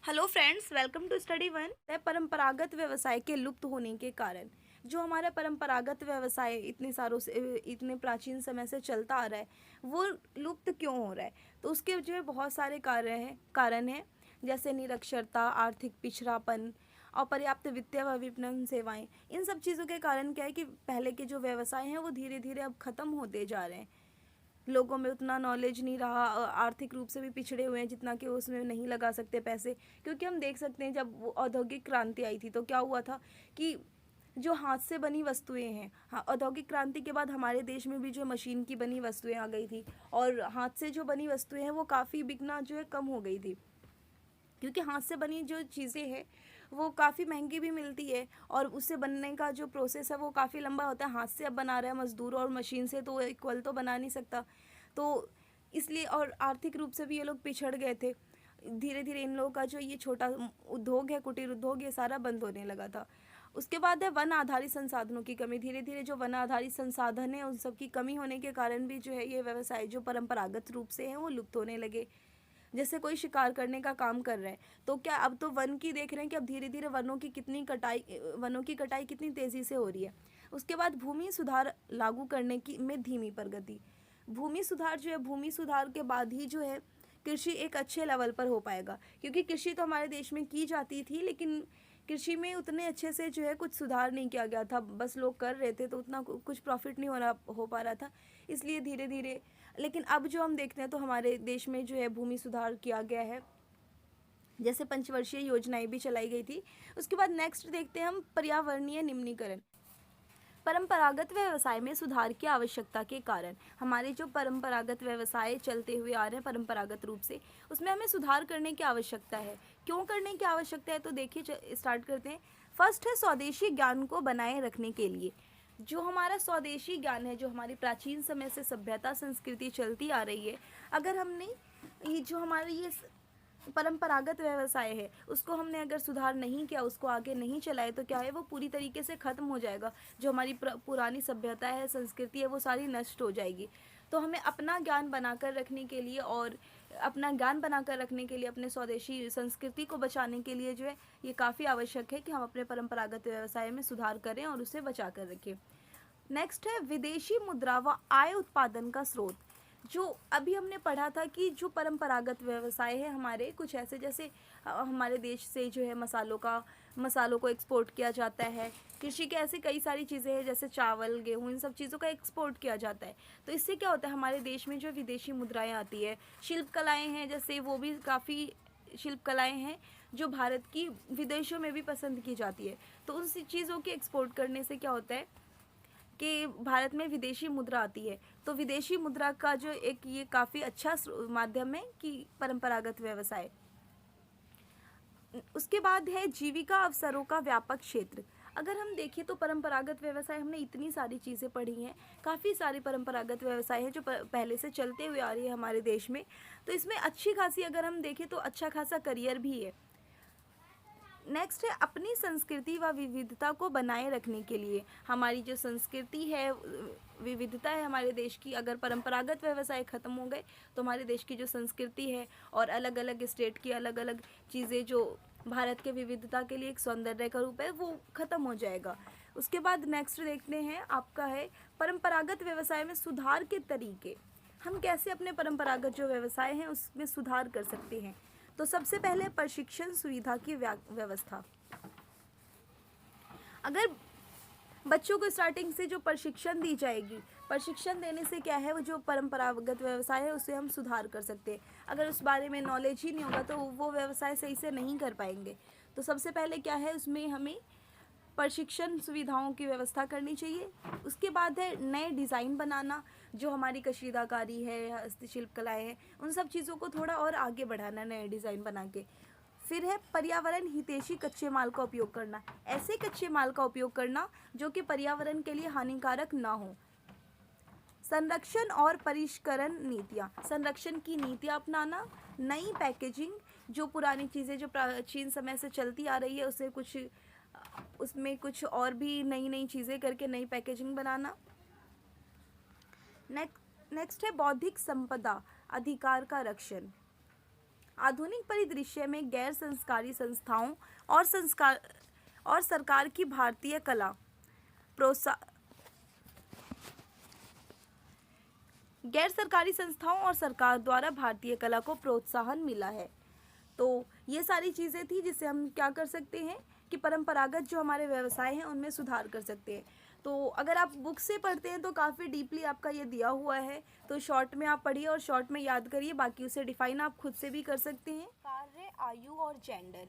Hello friends, welcome to study one. परंपरागत व्यवसाय के लुप्त होने के कारण जो हमारा परंपरागत व्यवसाय इतने सालों से इतने प्राचीन समय से चलता आ रहा है वो लुप्त क्यों हो रहा है। तो उसके जो है बहुत सारे कारण हैं जैसे निरक्षरता, आर्थिक पिछड़ापन, अपर्याप्त वित्तीय व विपणन सेवाएं। इन सब चीज़ों के कारण क्या है कि पहले के जो व्यवसाय हैं वो धीरे धीरे अब ख़त्म होते जा रहे हैं। लोगों में उतना नॉलेज नहीं रहा, आर्थिक रूप से भी पिछड़े हुए हैं जितना कि उसमें नहीं लगा सकते पैसे। क्योंकि हम देख सकते हैं जब वो औद्योगिक क्रांति आई थी तो क्या हुआ था कि जो हाथ से बनी वस्तुएं हैं, हाँ, औद्योगिक क्रांति के बाद हमारे देश में भी जो मशीन की बनी वस्तुएं आ गई थी और हाथ से जो बनी वस्तुएं हैं वो काफ़ी बिकना जो है कम हो गई थी। क्योंकि हाथ से बनी जो चीज़ें हैं वो काफ़ी महंगी भी मिलती है और उससे बनने का जो प्रोसेस है वो काफ़ी लंबा होता है। हाथ से अब बना रहा है मज़दूर और मशीन से तो इक्वल तो बना नहीं सकता। तो इसलिए और आर्थिक रूप से भी ये लोग पिछड़ गए थे। धीरे धीरे इन लोगों का जो ये छोटा उद्योग है, कुटीर उद्योग, ये सारा बंद होने लगा था। उसके बाद है वन आधारित संसाधनों की कमी। धीरे धीरे जो वन आधारित संसाधन है उन सब की कमी होने के कारण भी जो है ये व्यवसाय जो परंपरागत रूप से हैं वो लुप्त होने लगे। जैसे कोई शिकार करने का काम कर रहा है तो क्या अब तो वन की देख रहे हैं कि अब धीरे धीरे वनों की कटाई कितनी तेज़ी से हो रही है। उसके बाद भूमि सुधार लागू करने की में धीमी प्रगति। भूमि सुधार जो है, भूमि सुधार के बाद ही जो है कृषि एक अच्छे लेवल पर हो पाएगा। क्योंकि कृषि तो हमारे देश में की जाती थी लेकिन कृषि में उतने अच्छे से जो है कुछ सुधार नहीं किया गया था, बस लोग कर रहे थे तो उतना कुछ प्रॉफिट नहीं हो पा रहा था। इसलिए धीरे धीरे, लेकिन अब जो हम देखते हैं तो हमारे देश में जो है भूमि सुधार किया गया है, जैसे पंचवर्षीय योजनाएं भी चलाई गई थी। उसके बाद नेक्स्ट देखते हैं हम पर्यावरणीय निम्नीकरण। परंपरागत व्यवसाय में सुधार की आवश्यकता के कारण हमारे जो परंपरागत व्यवसाय चलते हुए आ रहे हैं परंपरागत रूप से, उसमें हमें सुधार करने की आवश्यकता है। क्यों करने की आवश्यकता है तो देखिए, स्टार्ट करते हैं। फर्स्ट है स्वदेशी ज्ञान को बनाए रखने के लिए। जो हमारा स्वदेशी ज्ञान है, जो हमारी प्राचीन समय से सभ्यता संस्कृति चलती आ रही है, अगर हमने ये जो हमारा ये परंपरागत व्यवसाय है उसको हमने अगर सुधार नहीं किया, उसको आगे नहीं चलाए तो क्या है वो पूरी तरीके से ख़त्म हो जाएगा। जो हमारी पुरानी सभ्यता है, संस्कृति है, वो सारी नष्ट हो जाएगी। तो हमें अपना ज्ञान बनाकर रखने के लिए और अपना ज्ञान बनाकर रखने के लिए, अपने स्वदेशी संस्कृति को बचाने के लिए जो है ये काफ़ी आवश्यक है कि हम अपने परंपरागत व्यवसाय में सुधार करें और उसे बचा कर रखें। नेक्स्ट है विदेशी मुद्रा व आय उत्पादन का स्रोत। जो अभी हमने पढ़ा था कि जो परंपरागत व्यवसाय है हमारे कुछ ऐसे, जैसे हमारे देश से जो है मसालों को एक्सपोर्ट किया जाता है। कृषि के ऐसे कई सारी चीज़ें हैं जैसे चावल, गेहूँ, इन सब चीज़ों का एक्सपोर्ट किया जाता है। तो इससे क्या होता है हमारे देश में जो विदेशी मुद्राएं आती है। शिल्प कलाएँ हैं जैसे, वो भी काफ़ी शिल्प कलाएँ हैं जो भारत की विदेशों में भी पसंद की जाती है। तो उन चीज़ों के एक्सपोर्ट करने से क्या होता है कि भारत में विदेशी मुद्रा आती है। तो विदेशी मुद्रा का जो एक ये काफ़ी अच्छा माध्यम है कि परंपरागत व्यवसाय। उसके बाद है जीविका अवसरों का व्यापक क्षेत्र। अगर हम देखें तो परंपरागत व्यवसाय, हमने इतनी सारी चीज़ें पढ़ी हैं, काफ़ी सारी परंपरागत व्यवसाय हैं जो पहले से चलते हुए आ रही है हमारे देश में। तो इसमें अच्छी खासी अगर हम देखें तो अच्छा खासा करियर भी है। नेक्स्ट है अपनी संस्कृति व विविधता को बनाए रखने के लिए। हमारी जो संस्कृति है, विविधता है हमारे देश की, अगर परंपरागत व्यवसाय ख़त्म हो गए तो हमारे देश की जो संस्कृति है और अलग अलग स्टेट की अलग अलग चीज़ें जो भारत के विविधता के लिए एक सौंदर्य का रूप है वो ख़त्म हो जाएगा। उसके बाद नेक्स्ट देखते हैं आपका है परंपरागत व्यवसाय में सुधार के तरीके। हम कैसे अपने परंपरागत जो व्यवसाय हैं उसमें सुधार कर सकते हैं। तो सबसे पहले प्रशिक्षण सुविधा की व्यवस्था। अगर बच्चों को स्टार्टिंग से जो प्रशिक्षण दी जाएगी, प्रशिक्षण देने से क्या है वो जो परंपरागत व्यवसाय है उसे हम सुधार कर सकते हैं। अगर उस बारे में नॉलेज ही नहीं होगा तो वो व्यवसाय सही से नहीं कर पाएंगे। तो सबसे पहले क्या है उसमें हमें प्रशिक्षण सुविधाओं की व्यवस्था करनी चाहिए। उसके बाद है नए डिज़ाइन बनाना। जो हमारी कशीदाकारी है, हस्तशिल्प कलाएँ हैं, उन सब चीज़ों को थोड़ा और आगे बढ़ाना नए डिज़ाइन बना के। फिर है पर्यावरण हितैषी कच्चे माल का उपयोग करना। ऐसे कच्चे माल का उपयोग करना जो कि पर्यावरण के लिए हानिकारक ना हो। संरक्षण और परिष्करण नीतियाँ। संरक्षण की नीतियाँ अपनाना। नई पैकेजिंग, जो पुरानी चीज़ें जो प्राचीन समय से चलती आ रही है उसे उसमें कुछ और भी नई नई चीज़ें करके नई पैकेजिंग बनाना। नेक्स्ट है बौद्धिक संपदा अधिकार का रक्षण। आधुनिक परिदृश्य में गैर संस्कारी संस्थाओं और संस्कार और सरकार की भारतीय कला प्रोत्साह गैर सरकारी संस्थाओं और सरकार द्वारा भारतीय कला को प्रोत्साहन मिला है। तो ये सारी चीज़ें थी जिससे हम क्या कर सकते हैं कि परंपरागत जो हमारे व्यवसाय हैं उनमें सुधार कर सकते हैं। तो अगर आप बुक से पढ़ते हैं तो काफ़ी डीपली आपका ये दिया हुआ है, तो शॉर्ट में आप पढ़िए और शॉर्ट में याद करिए, बाकी उसे डिफाइन आप खुद से भी कर सकते हैं। कार्य, आयु और जेंडर।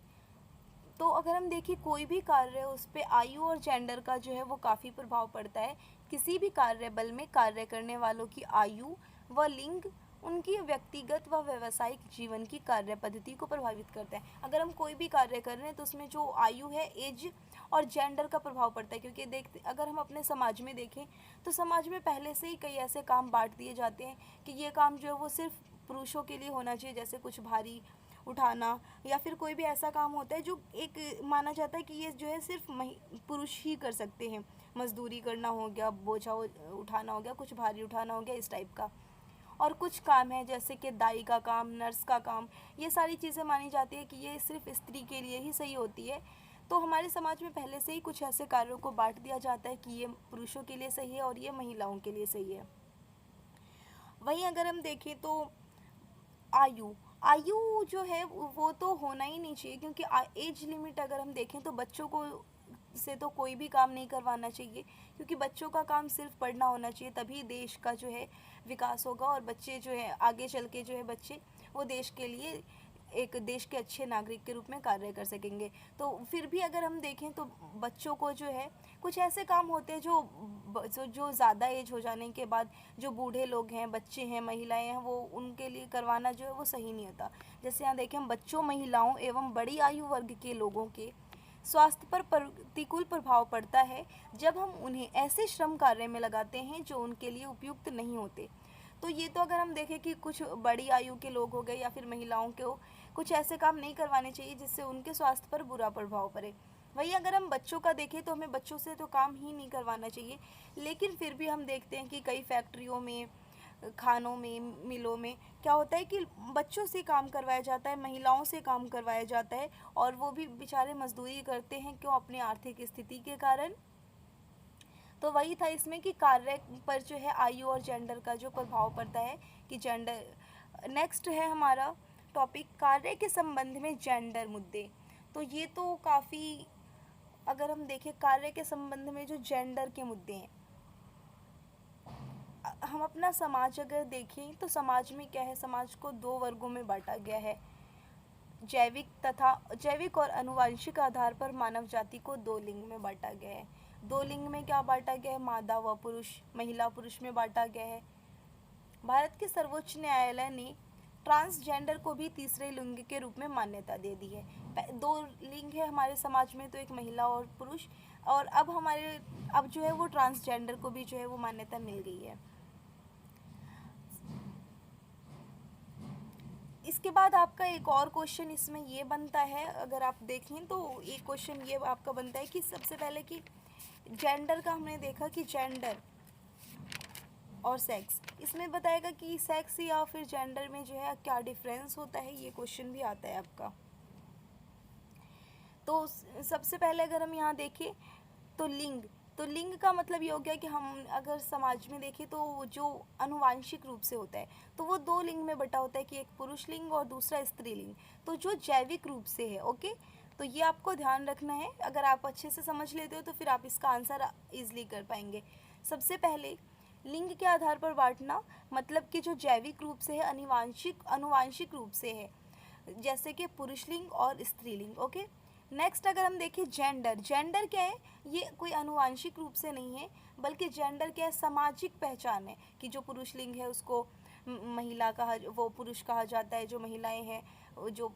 तो अगर हम देखें कोई भी कार्य है उस पर आयु और जेंडर का जो है वो काफ़ी प्रभाव पड़ता है। किसी भी कार्य बल में कार्य करने वालों की आयु व लिंग उनकी व्यक्तिगत व व्यावसायिक जीवन की कार्य पद्धति को प्रभावित करता है। अगर हम कोई भी कार्य कर रहे हैं तो उसमें जो आयु है, एज और जेंडर का प्रभाव पड़ता है, क्योंकि देखते अगर हम अपने समाज में देखें तो समाज में पहले से ही कई ऐसे काम बांट दिए जाते हैं कि ये काम जो है वो सिर्फ पुरुषों के लिए होना चाहिए, जैसे कुछ भारी उठाना या फिर कोई भी ऐसा काम होता है जो एक माना जाता है कि ये जो है सिर्फ पुरुष ही कर सकते हैं। मजदूरी करना हो गया, बोझा उठाना हो गया, कुछ भारी उठाना हो गया, इस टाइप का। और कुछ काम है जैसे कि दाई का काम, नर्स का काम, ये सारी चीज़ें मानी जाती है कि ये सिर्फ स्त्री के लिए ही सही होती है। तो हमारे समाज में पहले से ही कुछ ऐसे कार्यों को बांट दिया जाता है कि ये पुरुषों के लिए सही है और ये महिलाओं के लिए सही है। वहीं अगर हम देखें तो आयु आयु जो है वो तो होना ही नहीं चाहिए, क्योंकि एज लिमिट अगर हम देखें तो बच्चों को से तो कोई भी काम नहीं करवाना चाहिए, क्योंकि बच्चों का काम सिर्फ पढ़ना होना चाहिए, तभी देश का जो है विकास होगा और बच्चे जो है आगे चल के जो है बच्चे वो देश के लिए एक देश के अच्छे नागरिक के रूप में कार्य कर सकेंगे। तो फिर भी अगर हम देखें तो बच्चों को जो है कुछ ऐसे काम होते हैं जो ज़्यादा एज हो जाने के बाद जो बूढ़े लोग हैं, बच्चे हैं, महिलाएं हैं, वो उनके लिए करवाना जो है वो सही नहीं होता। जैसे यहाँ देखें हम बच्चों, महिलाओं एवं बड़ी आयु वर्ग के लोगों के स्वास्थ्य पर प्रतिकूल प्रभाव पड़ता है जब हम उन्हें ऐसे श्रम कार्य में लगाते हैं जो उनके लिए उपयुक्त नहीं होते। तो ये तो अगर हम देखें कि कुछ बड़ी आयु के लोग हो गए या फिर महिलाओं को कुछ ऐसे काम नहीं करवाने चाहिए जिससे उनके स्वास्थ्य पर बुरा प्रभाव पड़े। वहीं अगर हम बच्चों का देखें तो हमें बच्चों से तो काम ही नहीं करवाना चाहिए, लेकिन फिर भी हम देखते हैं कि कई फैक्ट्रियों में, खानों में, मिलों में क्या होता है कि बच्चों से काम करवाया जाता है, महिलाओं से काम करवाया जाता है, और वो भी बेचारे मजदूरी करते हैं, क्यों? अपनी आर्थिक स्थिति के कारण। तो वही था इसमें कि कार्य पर जो है आयु और जेंडर का जो प्रभाव पड़ता है कि जेंडर। नेक्स्ट है हमारा टॉपिक कार्य के संबंध में जेंडर मुद्दे। तो ये तो काफ़ी, अगर हम देखें कार्य के संबंध में जो जेंडर के मुद्दे हैं, हम अपना समाज अगर देखें तो समाज में क्या है, समाज को दो वर्गों में बांटा गया है। जैविक और आनुवंशिक आधार पर मानव जाति को दो लिंग में बांटा गया है। दो लिंग में क्या बांटा गया है? मादा व पुरुष, महिला पुरुष में बांटा गया है। भारत के सर्वोच्च न्यायालय ने ट्रांसजेंडर को भी तीसरे लिंग के रूप में मान्यता दे दी है। दो लिंग है हमारे समाज में, तो एक महिला और पुरुष, और अब जो है वो ट्रांसजेंडर को भी जो है वो मान्यता मिल गई है। इसके बाद आपका एक और क्वेश्चन इसमें ये बनता है, अगर आप देखें तो एक क्वेश्चन ये आपका बनता है कि सबसे पहले कि जेंडर का हमने देखा कि जेंडर और सेक्स, इसमें बताएगा कि सेक्स या फिर जेंडर में जो है क्या डिफरेंस होता है, ये क्वेश्चन भी आता है आपका। तो सबसे पहले अगर हम यहाँ देखें तो लिंग का मतलब ये हो गया कि हम अगर समाज में देखें तो जो आनुवांशिक रूप से होता है तो वो दो लिंग में बटा होता है कि एक पुरुष लिंग और दूसरा स्त्री लिंग। तो जो जैविक रूप से है, ओके, तो ये आपको ध्यान रखना है। अगर आप अच्छे से समझ लेते हो तो फिर आप इसका आंसर ईजिली कर पाएंगे। सबसे पहले लिंग के आधार पर बांटना, मतलब कि जो जैविक रूप से है, आनुवांशिक रूप से है, जैसे कि पुरुष लिंग और स्त्रीलिंग, ओके। नेक्स्ट अगर हम देखें जेंडर क्या है? ये कोई आनुवांशिक रूप से नहीं है, बल्कि जेंडर क्या है? सामाजिक पहचान है कि जो पुरुष लिंग है उसको महिला वो पुरुष कहा जाता है, जो महिलाएं हैं, जो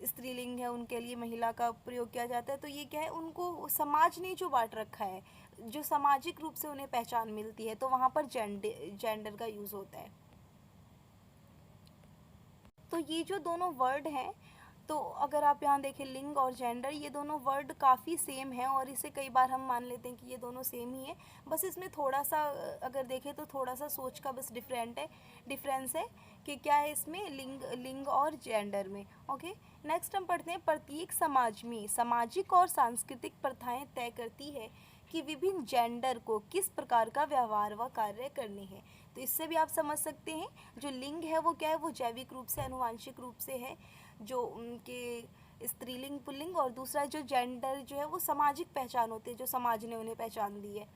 स्त्रीलिंग है उनके लिए महिला का प्रयोग किया जाता है। तो ये क्या है? उनको समाज ने जो बांट रखा है, जो सामाजिक रूप से उन्हें पहचान मिलती है, तो वहाँ पर जेंडर का यूज़ होता है। तो ये जो दोनों वर्ड हैं, तो अगर आप यहाँ देखें लिंग और जेंडर, ये दोनों वर्ड काफ़ी सेम है और इसे कई बार हम मान लेते हैं कि ये दोनों सेम ही है। बस इसमें थोड़ा सा अगर देखें तो थोड़ा सा सोच का बस डिफरेंस है कि क्या है इसमें लिंग और जेंडर में। ओके, नेक्स्ट हम पढ़ते हैं प्रत्येक समाज में सामाजिक और सांस्कृतिक प्रथाएं तय करती है कि विभिन्न जेंडर को किस प्रकार का व्यवहार व कार्य करने हैं। तो इससे भी आप समझ सकते हैं जो लिंग है वो क्या है, वो जैविक रूप से अनुवांशिक रूप से है, जो उनके स्त्रीलिंग पुल्लिंग, और दूसरा जो जेंडर जो है वो सामाजिक पहचान होती है, जो समाज ने उन्हें पहचान दी है।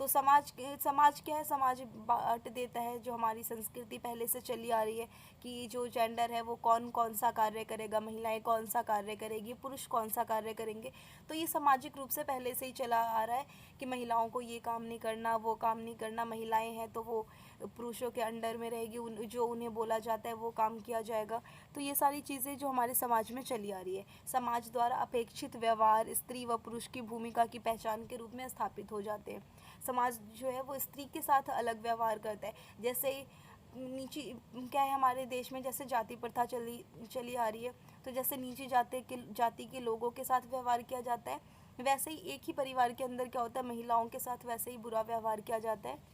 तो समाज क्या है, समाज बांट देता है, जो हमारी संस्कृति पहले से चली आ रही है कि जो जेंडर है वो कौन कौन सा कार्य करेगा, महिलाएं कौन सा कार्य करेगी, पुरुष कौन सा कार्य करेंगे। तो ये सामाजिक रूप से पहले से ही चला आ रहा है कि महिलाओं को ये काम नहीं करना, वो काम नहीं करना, महिलाएं हैं तो वो पुरुषों के अंडर में रहेगी, जो उन्हें बोला जाता है वो काम किया जाएगा। तो ये सारी चीज़ें जो हमारे समाज में चली आ रही है, समाज द्वारा अपेक्षित व्यवहार स्त्री व पुरुष की भूमिका की पहचान के रूप में स्थापित हो जाते हैं। समाज जो है वो स्त्री के साथ अलग व्यवहार करता है। जैसे नीचे क्या है हमारे देश में, जैसे जाति प्रथा चली आ रही है, तो जैसे नीचे जाति के लोगों के साथ व्यवहार किया जाता है, वैसे ही एक ही परिवार के अंदर क्या होता है, महिलाओं के साथ वैसे ही बुरा व्यवहार किया जाता है।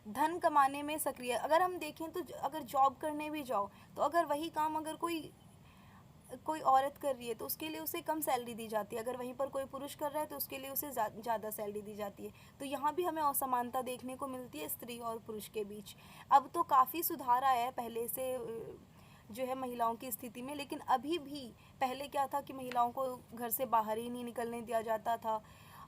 धन कमाने में सक्रिय, अगर हम देखें तो अगर जॉब करने भी जाओ तो अगर वही काम अगर कोई औरत कर रही है तो उसके लिए उसे कम सैलरी दी जाती है, अगर वहीं पर कोई पुरुष कर रहा है तो उसके लिए उसे ज़्यादा सैलरी दी जाती है। तो यहाँ भी हमें असमानता देखने को मिलती है स्त्री और पुरुष के बीच। अब तो काफ़ी सुधार आया है पहले से जो है महिलाओं की स्थिति में, लेकिन अभी भी पहले क्या था कि महिलाओं को घर से बाहर ही नहीं निकलने दिया जाता था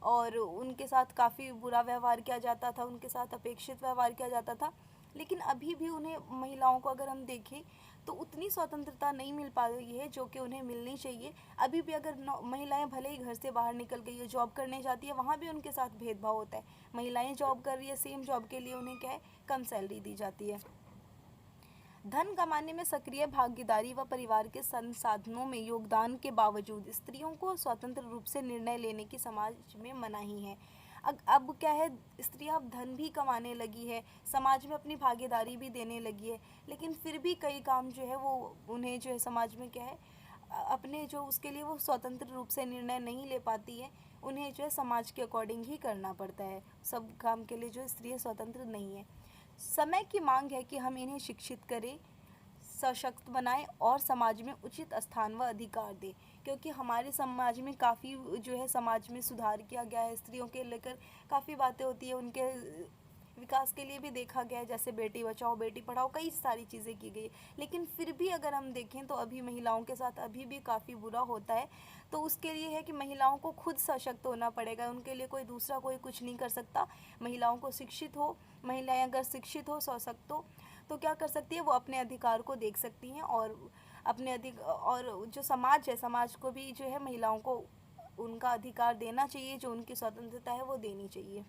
और उनके साथ काफ़ी बुरा व्यवहार किया जाता था, उनके साथ अपेक्षित व्यवहार किया जाता था। लेकिन अभी भी उन्हें, महिलाओं को अगर हम देखें तो उतनी स्वतंत्रता नहीं मिल पा रही है जो कि उन्हें मिलनी चाहिए। अभी भी अगर महिलाएं भले ही घर से बाहर निकल गई है, जॉब करने जाती है, वहाँ भी उनके साथ भेदभाव होता है। महिलाएं जॉब कर रही है, सेम जॉब के लिए उन्हें क्या है, कम सैलरी दी जाती है। धन कमाने में सक्रिय भागीदारी व परिवार के संसाधनों में योगदान के बावजूद स्त्रियों को स्वतंत्र रूप से निर्णय लेने की समाज में मनाही है। अब क्या है, स्त्रियां अब धन भी कमाने लगी है, समाज में अपनी भागीदारी भी देने लगी है, लेकिन फिर भी कई काम जो है वो उन्हें जो है समाज में क्या है, अपने जो उसके लिए वो स्वतंत्र रूप से निर्णय नहीं ले पाती है, उन्हें जो है समाज के अकॉर्डिंग ही करना पड़ता है। सब काम के लिए जो स्त्रियाँ स्वतंत्र नहीं है। समय की मांग है कि हम इन्हें शिक्षित करें, सशक्त बनाएं और समाज में उचित स्थान व अधिकार दें, क्योंकि हमारे समाज में काफ़ी जो है समाज में सुधार किया गया है, स्त्रियों के लेकर काफ़ी बातें होती है, उनके विकास के लिए भी देखा गया है, जैसे बेटी बचाओ बेटी पढ़ाओ, कई सारी चीज़ें की गई। लेकिन फिर भी अगर हम देखें तो अभी महिलाओं के साथ अभी भी काफ़ी बुरा होता है। तो उसके लिए है कि महिलाओं को खुद सशक्त होना पड़ेगा, उनके लिए कोई दूसरा कोई कुछ नहीं कर सकता। महिलाओं को शिक्षित हो, महिलाएं अगर शिक्षित हो, सशक्त हो, तो क्या कर सकती है, वो अपने अधिकार को देख सकती हैं और और जो समाज है, समाज को भी जो है महिलाओं को उनका अधिकार देना चाहिए, जो उनकी स्वतंत्रता है वो देनी चाहिए।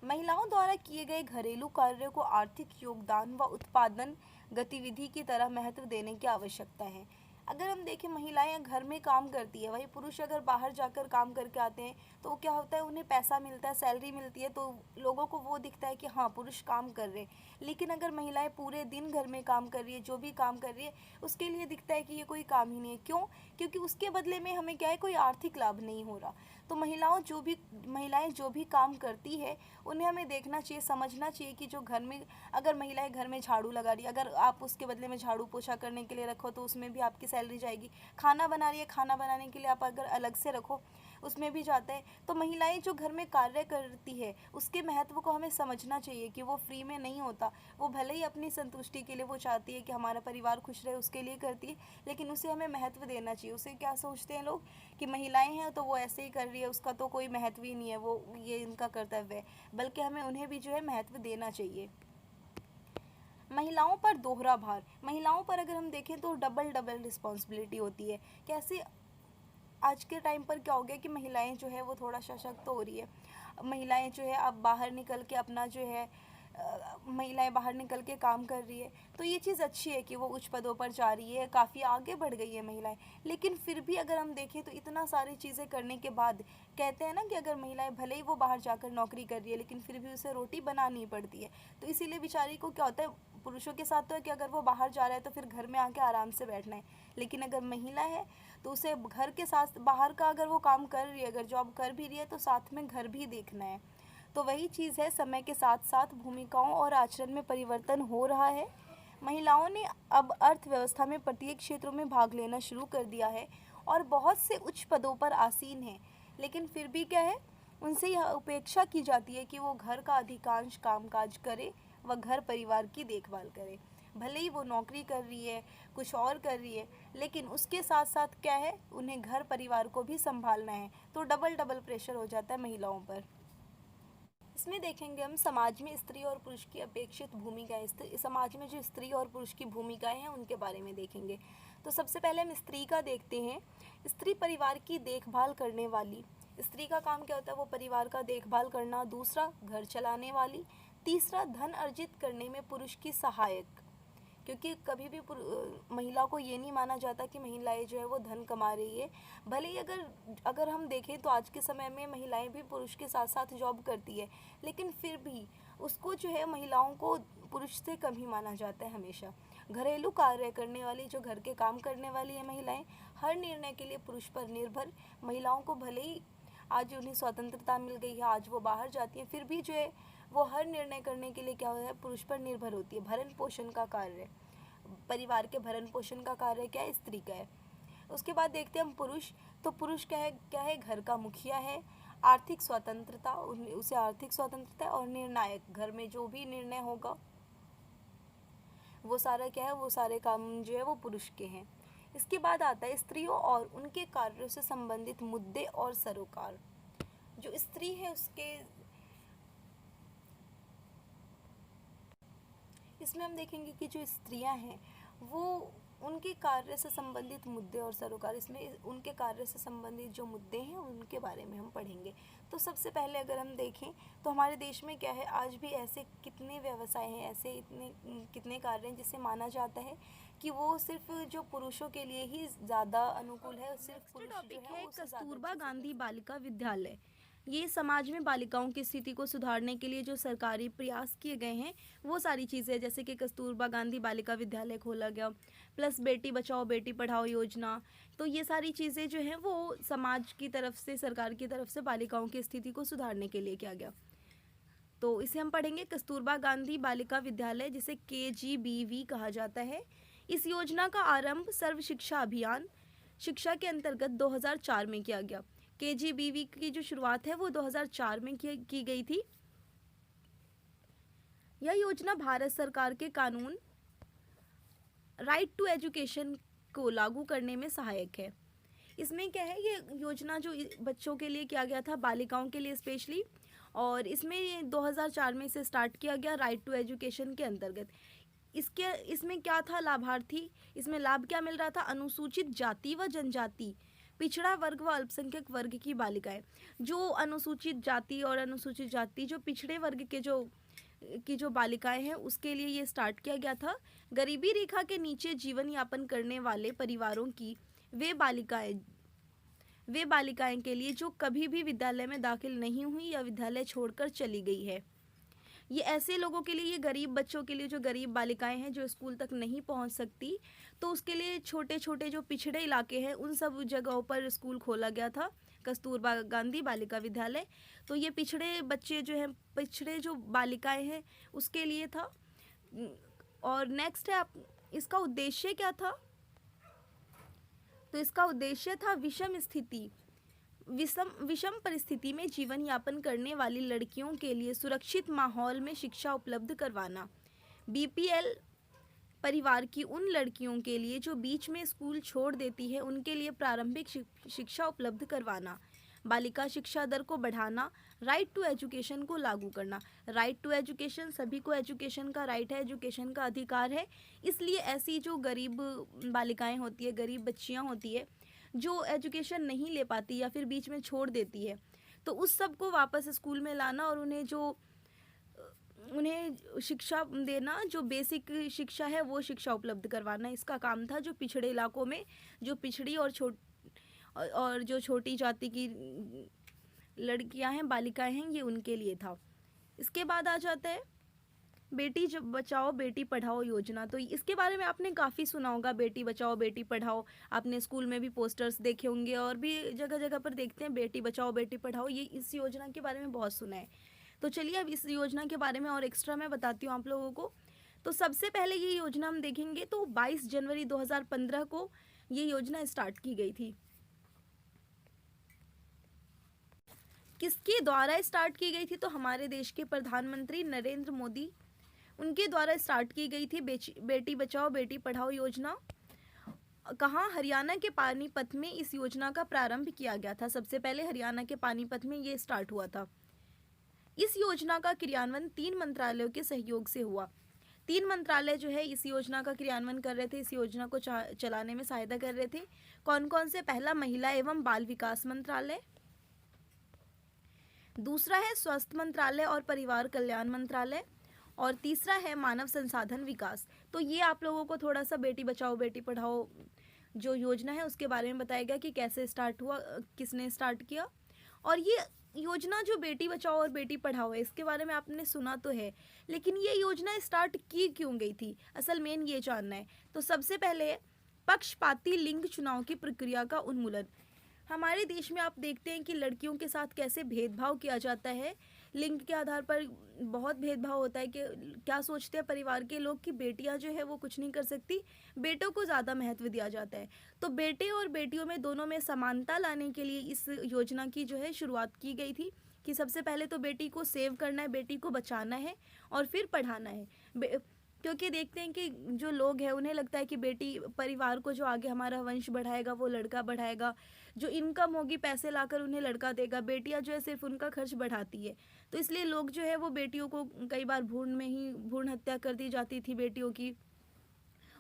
महिलाओं द्वारा किए गए घरेलू कार्यों को आर्थिक योगदान व उत्पादन गतिविधि की तरह महत्व देने की आवश्यकता है। अगर हम देखें, महिलाएं घर में काम करती है, वही पुरुष अगर बाहर जाकर काम करके आते हैं तो क्या होता है, उन्हें पैसा मिलता है, सैलरी मिलती है, तो लोगों को वो दिखता है कि हाँ पुरुष काम कर रहे हैं। लेकिन अगर महिलाएं पूरे दिन घर में काम कर रही है, जो भी काम कर रही है, उसके लिए दिखता है कि ये कोई काम ही नहीं है। क्यों? क्योंकि उसके बदले में हमें क्या है, कोई आर्थिक लाभ नहीं हो रहा। तो महिलाएं जो भी काम करती है उन्हें हमें देखना चाहिए, समझना चाहिए कि जो घर में, अगर महिलाएं घर में झाड़ू लगा रही है, अगर आप उसके बदले में झाड़ू पोछा करने के लिए रखो तो उसमें भी आपकी सैलरी जाएगी। खाना बना रही है, खाना बनाने के लिए आप अगर अलग से रखो उसमें भी जाता है। तो महिलाएं जो घर में कार्य करती है उसके महत्व को हमें समझना चाहिए कि वो फ्री में नहीं होता। वो भले ही अपनी संतुष्टि के लिए वो चाहती है कि हमारा परिवार खुश रहे, उसके लिए करती है, लेकिन उसे हमें महत्व देना चाहिए। उसे क्या सोचते हैं लोग कि महिलाएं हैं तो वो ऐसे ही कर रही है, उसका तो कोई महत्व ही नहीं है, वो ये इनका कर्तव्य है, बल्कि हमें उन्हें भी जो है महत्व देना चाहिए। महिलाओं पर दोहरा भार, महिलाओं पर अगर हम देखें तो डबल रिस्पॉन्सिबिलिटी होती है। कैसे? आज के टाइम पर क्या हो गया कि महिलाएं जो है वो थोड़ा सशक्त हो रही है, महिलाएं जो है अब बाहर निकल के अपना जो है महिलाएं बाहर निकल के काम कर रही है, तो ये चीज़ अच्छी है कि वो उच्च पदों पर जा रही है, काफ़ी आगे बढ़ गई है महिलाएं। लेकिन फिर भी अगर हम देखें तो इतना सारी चीज़ें करने के बाद कहते हैं ना कि अगर महिलाएं भले ही वो बाहर जाकर नौकरी कर रही है लेकिन फिर भी उसे रोटी बनानी पड़ती है। तो इसीलिए बेचारी को क्या होता है, पुरुषों के साथ तो है कि अगर वो बाहर जा रहा है तो फिर घर में आके आराम से बैठना है, लेकिन अगर महिला है तो उसे घर के साथ बाहर का अगर वो काम कर रही है, अगर जॉब कर भी रही है तो साथ में घर भी देखना है। तो वही चीज़ है, समय के साथ साथ भूमिकाओं और आचरण में परिवर्तन हो रहा है। महिलाओं ने अब अर्थव्यवस्था में प्रत्येक क्षेत्रों में भाग लेना शुरू कर दिया है और बहुत से उच्च पदों पर आसीन हैं, लेकिन फिर भी क्या है, उनसे यह अपेक्षा की जाती है कि वो घर का अधिकांश कामकाज करे व घर परिवार की देखभाल करे। भले ही वो नौकरी कर रही है, कुछ और कर रही है, लेकिन उसके साथ साथ क्या है, उन्हें घर परिवार को भी संभालना है, तो डबल डबल प्रेशर हो जाता है महिलाओं पर। इसमें देखेंगे हम समाज में स्त्री और पुरुष की अपेक्षित भूमिकाएं, समाज में जो स्त्री और पुरुष की भूमिकाएं हैं उनके बारे में देखेंगे। तो सबसे पहले हम स्त्री का देखते हैं। स्त्री परिवार की देखभाल करने वाली। स्त्री का काम क्या होता है, वो परिवार का देखभाल करना। दूसरा, घर चलाने वाली। तीसरा, धन अर्जित करने में पुरुष की सहायक, क्योंकि कभी भी महिला को ये नहीं माना जाता कि महिलाएं जो है वो धन कमा रही है। भले ही अगर हम देखें तो आज के समय में महिलाएं भी पुरुष के साथ साथ जॉब करती है, लेकिन फिर भी उसको जो है महिलाओं को पुरुष से कम ही माना जाता है हमेशा। घरेलू कार्य करने वाली, जो घर के काम करने वाली है महिलाएं, हर निर्णय के लिए पुरुष पर निर्भर। महिलाओं को भले ही आज उन्हें स्वतंत्रता मिल गई है, आज वो बाहर जाती हैं, फिर भी जो है वो हर निर्णय करने के लिए क्या होता है, पुरुष पर निर्भर होती है। भरण पोषण का कार्य, परिवार के भरण पोषण का कार्य क्या है, स्त्री का है। उसके बाद देखते हैं हम पुरुष। तो पुरुष क्या है, घर का मुखिया है। आर्थिक स्वतंत्रता, उसे आर्थिक स्वतंत्रता है। और निर्णायक, घर में जो भी निर्णय होगा वो सारा क्या है, वो सारे काम जो है वो पुरुष के हैं। इसके बाद आता है स्त्रियों और उनके कार्यों से संबंधित मुद्दे और सरोकार। जो स्त्री है उसके, इसमें हम देखेंगे कि जो स्त्रियां हैं वो उनके कार्य से संबंधित मुद्दे और सरोकार, इसमें उनके कार्य से संबंधित जो मुद्दे हैं उनके बारे में हम पढ़ेंगे। तो सबसे पहले अगर हम देखें तो हमारे देश में क्या है, आज भी ऐसे कितने व्यवसाय हैं, ऐसे इतने कितने कार्य हैं जिसे माना जाता है कि वो सिर्फ जो पुरुषों के लिए ही ज़्यादा अनुकूल है, सिर्फ पुरुष जो है वो कस्तूरबा गांधी बालिका विद्यालय। ये समाज में बालिकाओं की स्थिति को सुधारने के लिए जो सरकारी प्रयास किए गए हैं वो सारी चीज़ें, जैसे कि कस्तूरबा गांधी बालिका विद्यालय खोला गया, प्लस बेटी बचाओ बेटी पढ़ाओ योजना। तो ये सारी चीज़ें जो हैं वो समाज की तरफ से, सरकार की तरफ से बालिकाओं की स्थिति को सुधारने के लिए किया गया। तो इसे हम पढ़ेंगे कस्तूरबा गांधी बालिका विद्यालय, जिसे KGBV कहा जाता है। इस योजना का आरंभ सर्व शिक्षा अभियान शिक्षा के अंतर्गत 2004 में किया गया। KGBV की जो शुरुआत है वो 2004 में की गई थी। यह योजना भारत सरकार के कानून राइट टू एजुकेशन को लागू करने में सहायक है। इसमें क्या है, ये योजना जो बच्चों के लिए किया गया था, बालिकाओं के लिए स्पेशली, और इसमें 2004 में इसे स्टार्ट किया गया राइट टू एजुकेशन के अंतर्गत। इसमें क्या था, लाभार्थी, इसमें लाभ क्या मिल रहा था, अनुसूचित जाति व जनजाति, पिछड़ा वर्ग व अल्पसंख्यक वर्ग की बालिकाएं। जो अनुसूचित जाति और अनुसूचित जाति, जो पिछड़े वर्ग के जो बालिकाएं हैं उसके लिए ये स्टार्ट किया गया था। गरीबी रेखा के नीचे जीवन यापन करने वाले परिवारों की वे बालिकाएं के लिए जो कभी भी विद्यालय में दाखिल नहीं हुई या विद्यालय छोड़कर चली गई है। ये ऐसे लोगों के लिए, ये गरीब बच्चों के लिए, जो गरीब बालिकाएं हैं जो स्कूल तक नहीं पहुंच सकती, तो उसके लिए छोटे छोटे जो पिछड़े इलाके हैं उन सब जगहों पर स्कूल खोला गया था, कस्तूरबा गांधी बालिका विद्यालय। तो ये पिछड़े बच्चे जो हैं, पिछड़े जो बालिकाएं हैं उसके लिए था। और नेक्स्ट है इसका उद्देश्य क्या था, तो इसका उद्देश्य था विषम परिस्थिति में जीवन यापन करने वाली लड़कियों के लिए सुरक्षित माहौल में शिक्षा उपलब्ध करवाना। BPL परिवार की उन लड़कियों के लिए जो बीच में स्कूल छोड़ देती है उनके लिए प्रारंभिक शिक्षा उपलब्ध करवाना। बालिका शिक्षा दर को बढ़ाना। राइट टू एजुकेशन को लागू करना। राइट टू एजुकेशन, सभी को एजुकेशन का राइट है, एजुकेशन का अधिकार है। इसलिए ऐसी जो गरीब बालिकाएं होती है, गरीब बच्चियां होती है जो एजुकेशन नहीं ले पाती या फिर बीच में छोड़ देती है, तो उस सब को वापस स्कूल में लाना और उन्हें शिक्षा देना, जो बेसिक शिक्षा है वो शिक्षा उपलब्ध करवाना, इसका काम था। जो पिछड़े इलाकों में जो पिछड़ी और जो छोटी जाति की लड़कियां हैं, बालिकाएं हैं, ये उनके लिए था। इसके बाद आ जाता है बेटी जब बचाओ बेटी पढ़ाओ योजना, तो इसके बारे में आपने काफ़ी सुना होगा, बेटी बचाओ बेटी पढ़ाओ। आपने स्कूल में भी पोस्टर्स देखे होंगे और भी जगह जगह पर देखते हैं बेटी बचाओ बेटी पढ़ाओ, ये इस योजना के बारे में बहुत सुना है। तो चलिए अब इस योजना के बारे में और एक्स्ट्रा मैं बताती हूँ आप लोगों को। तो सबसे पहले ये योजना हम देखेंगे तो 22 जनवरी 2015 को ये योजना स्टार्ट की गई थी। किसके द्वारा स्टार्ट की गई थी? तो हमारे देश के प्रधानमंत्री नरेंद्र मोदी, उनके द्वारा स्टार्ट की गई थी बेटी बचाओ बेटी पढ़ाओ योजना। कहाँ? हरियाणा के पानीपत में इस योजना का प्रारंभ किया गया था। सबसे पहले हरियाणा के पानीपत में ये स्टार्ट हुआ था। इस योजना का क्रियान्वयन 3 मंत्रालयों के सहयोग से हुआ। 3 मंत्रालय जो है इस योजना का क्रियान्वयन कर रहे थे, इस योजना को चलाने में सहायता कर रहे थे। कौन कौन से? पहला महिला एवं बाल विकास मंत्रालय, दूसरा है स्वास्थ्य मंत्रालय और परिवार कल्याण मंत्रालय, और तीसरा है मानव संसाधन विकास। तो ये आप लोगों को थोड़ा सा बेटी बचाओ बेटी पढ़ाओ जो योजना है उसके बारे में बताया गया कि कैसे स्टार्ट हुआ, किसने स्टार्ट किया। और ये योजना जो बेटी बचाओ और बेटी पढ़ाओ है, इसके बारे में आपने सुना तो है, लेकिन ये योजना स्टार्ट की क्यों गई थी, असल मेन ये जानना है। तो सबसे पहले पक्षपाती लिंग चुनाव की प्रक्रिया का उन्मूलन। हमारे देश में आप देखते हैं कि लड़कियों के साथ कैसे भेदभाव किया जाता है, लिंग के आधार पर बहुत भेदभाव होता है। कि क्या सोचते हैं परिवार के लोग कि बेटियां जो है वो कुछ नहीं कर सकती, बेटों को ज़्यादा महत्व दिया जाता है। तो बेटे और बेटियों में दोनों में समानता लाने के लिए इस योजना की जो है शुरुआत की गई थी कि सबसे पहले तो बेटी को सेव करना है, बेटी को बचाना है और फिर पढ़ाना है। क्योंकि देखते हैं कि जो लोग हैं उन्हें लगता है कि बेटी परिवार को जो आगे हमारा वंश बढ़ाएगा वो लड़का बढ़ाएगा, जो इनकम होगी पैसे लाकर उन्हें लड़का देगा, बेटियां जो है सिर्फ उनका खर्च बढ़ाती है। तो इसलिए लोग जो है वो बेटियों को कई बार भ्रूण हत्या कर दी जाती थी बेटियों की,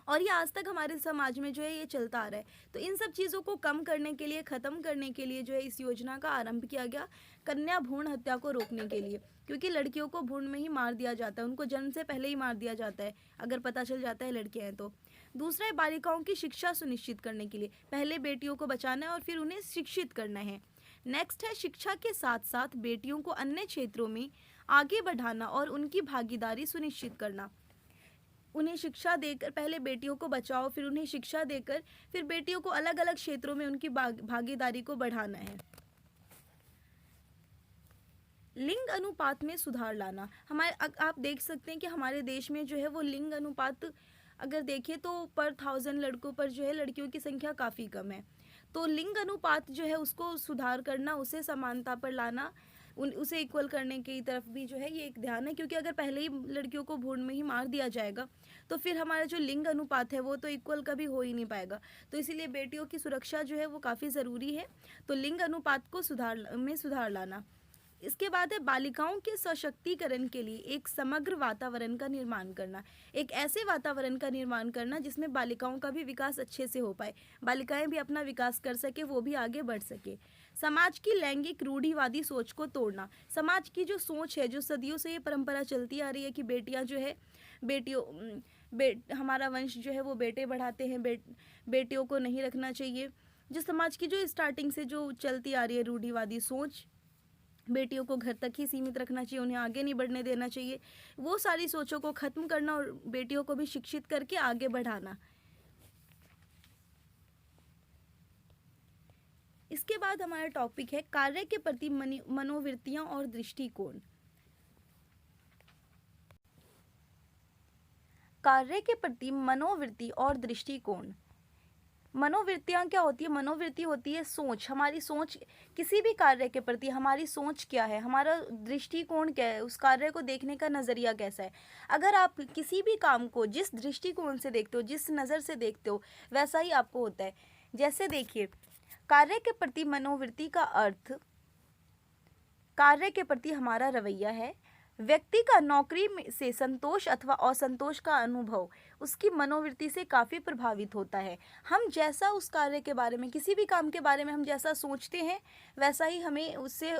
और ये आज तक हमारे समाज में जो है ये चलता आ रहा है। तो इन सब चीज़ों को कम करने के लिए, ख़त्म करने के लिए जो है इस योजना का आरंभ किया गया, कन्या भ्रूण हत्या को रोकने के लिए। क्योंकि लड़कियों को भ्रूण में ही मार दिया जाता है, उनको जन्म से पहले ही मार दिया जाता है अगर पता चल जाता है लड़के हैं तो। दूसरा है बालिकाओं की शिक्षा सुनिश्चित करने के लिए, पहले बेटियों को बचाना है और फिर उन्हें शिक्षित करना है। नेक्स्ट है शिक्षा के साथ साथ बेटियों को अन्य क्षेत्रों में आगे बढ़ाना और उनकी भागीदारी सुनिश्चित करना। उन्हें शिक्षा देकर, पहले बेटियों को बचाओ फिर उन्हें शिक्षा देकर फिर बेटियों को अलग अलग क्षेत्रों में उनकी भागीदारी को बढ़ाना है। लिंग अनुपात में सुधार लाना। आप देख सकते हैं कि हमारे देश में जो है वो लिंग अनुपात अगर देखें तो पर 1000 लड़कों पर जो है लड़कियों की संख्या काफ़ी कम है। तो लिंग अनुपात जो है उसको सुधार करना, उसे समानता पर लाना, उसे इक्वल करने की तरफ भी जो है ये एक ध्यान है। क्योंकि अगर पहले ही लड़कियों को भ्रूण में ही मार दिया जाएगा तो फिर हमारा जो लिंग अनुपात है वो तो इक्वल कभी हो ही नहीं पाएगा। तो इसीलिए बेटियों की सुरक्षा जो है वो काफ़ी ज़रूरी है। तो लिंग अनुपात को सुधार लाना। इसके बाद है बालिकाओं के सशक्तिकरण के लिए एक समग्र वातावरण का निर्माण करना। एक ऐसे वातावरण का निर्माण करना जिसमें बालिकाओं का भी विकास अच्छे से हो पाए, बालिकाएं भी अपना विकास कर सके, वो भी आगे बढ़ सके। समाज की लैंगिक रूढ़िवादी सोच को तोड़ना। समाज की जो सोच है, जो सदियों से ये परंपरा चलती आ रही है कि बेटियां जो है हमारा वंश जो है वो बेटे बढ़ाते हैं, बेटियों को नहीं रखना चाहिए। जो समाज की जो स्टार्टिंग से जो चलती आ रही है रूढ़िवादी सोच, बेटियों को घर तक ही सीमित रखना चाहिए, उन्हें आगे नहीं बढ़ने देना चाहिए, वो सारी सोचों को ख़त्म करना और बेटियों को भी शिक्षित करके आगे बढ़ाना। इसके बाद हमारा टॉपिक है कार्य के प्रति मनोवृत्तियां और दृष्टिकोण। कार्य के प्रति मनोवृत्ति और दृष्टिकोण। मनोवृत्तियाँ क्या होती है? मनोवृत्ति होती है सोच, हमारी सोच किसी भी कार्य के प्रति हमारी सोच क्या है, हमारा दृष्टिकोण क्या है, उस कार्य को देखने का नज़रिया कैसा है। अगर आप किसी भी काम को जिस दृष्टिकोण से देखते हो, जिस नज़र से देखते हो, वैसा ही आपको होता है। जैसे देखिए, कार्य के प्रति मनोवृत्ति का अर्थ कार्य के प्रति हमारा रवैया है। व्यक्ति का नौकरी से संतोष अथवा असंतोष का अनुभव उसकी मनोवृत्ति से काफ़ी प्रभावित होता है। हम जैसा उस कार्य के बारे में, किसी भी काम के बारे में हम जैसा सोचते हैं, वैसा ही हमें उससे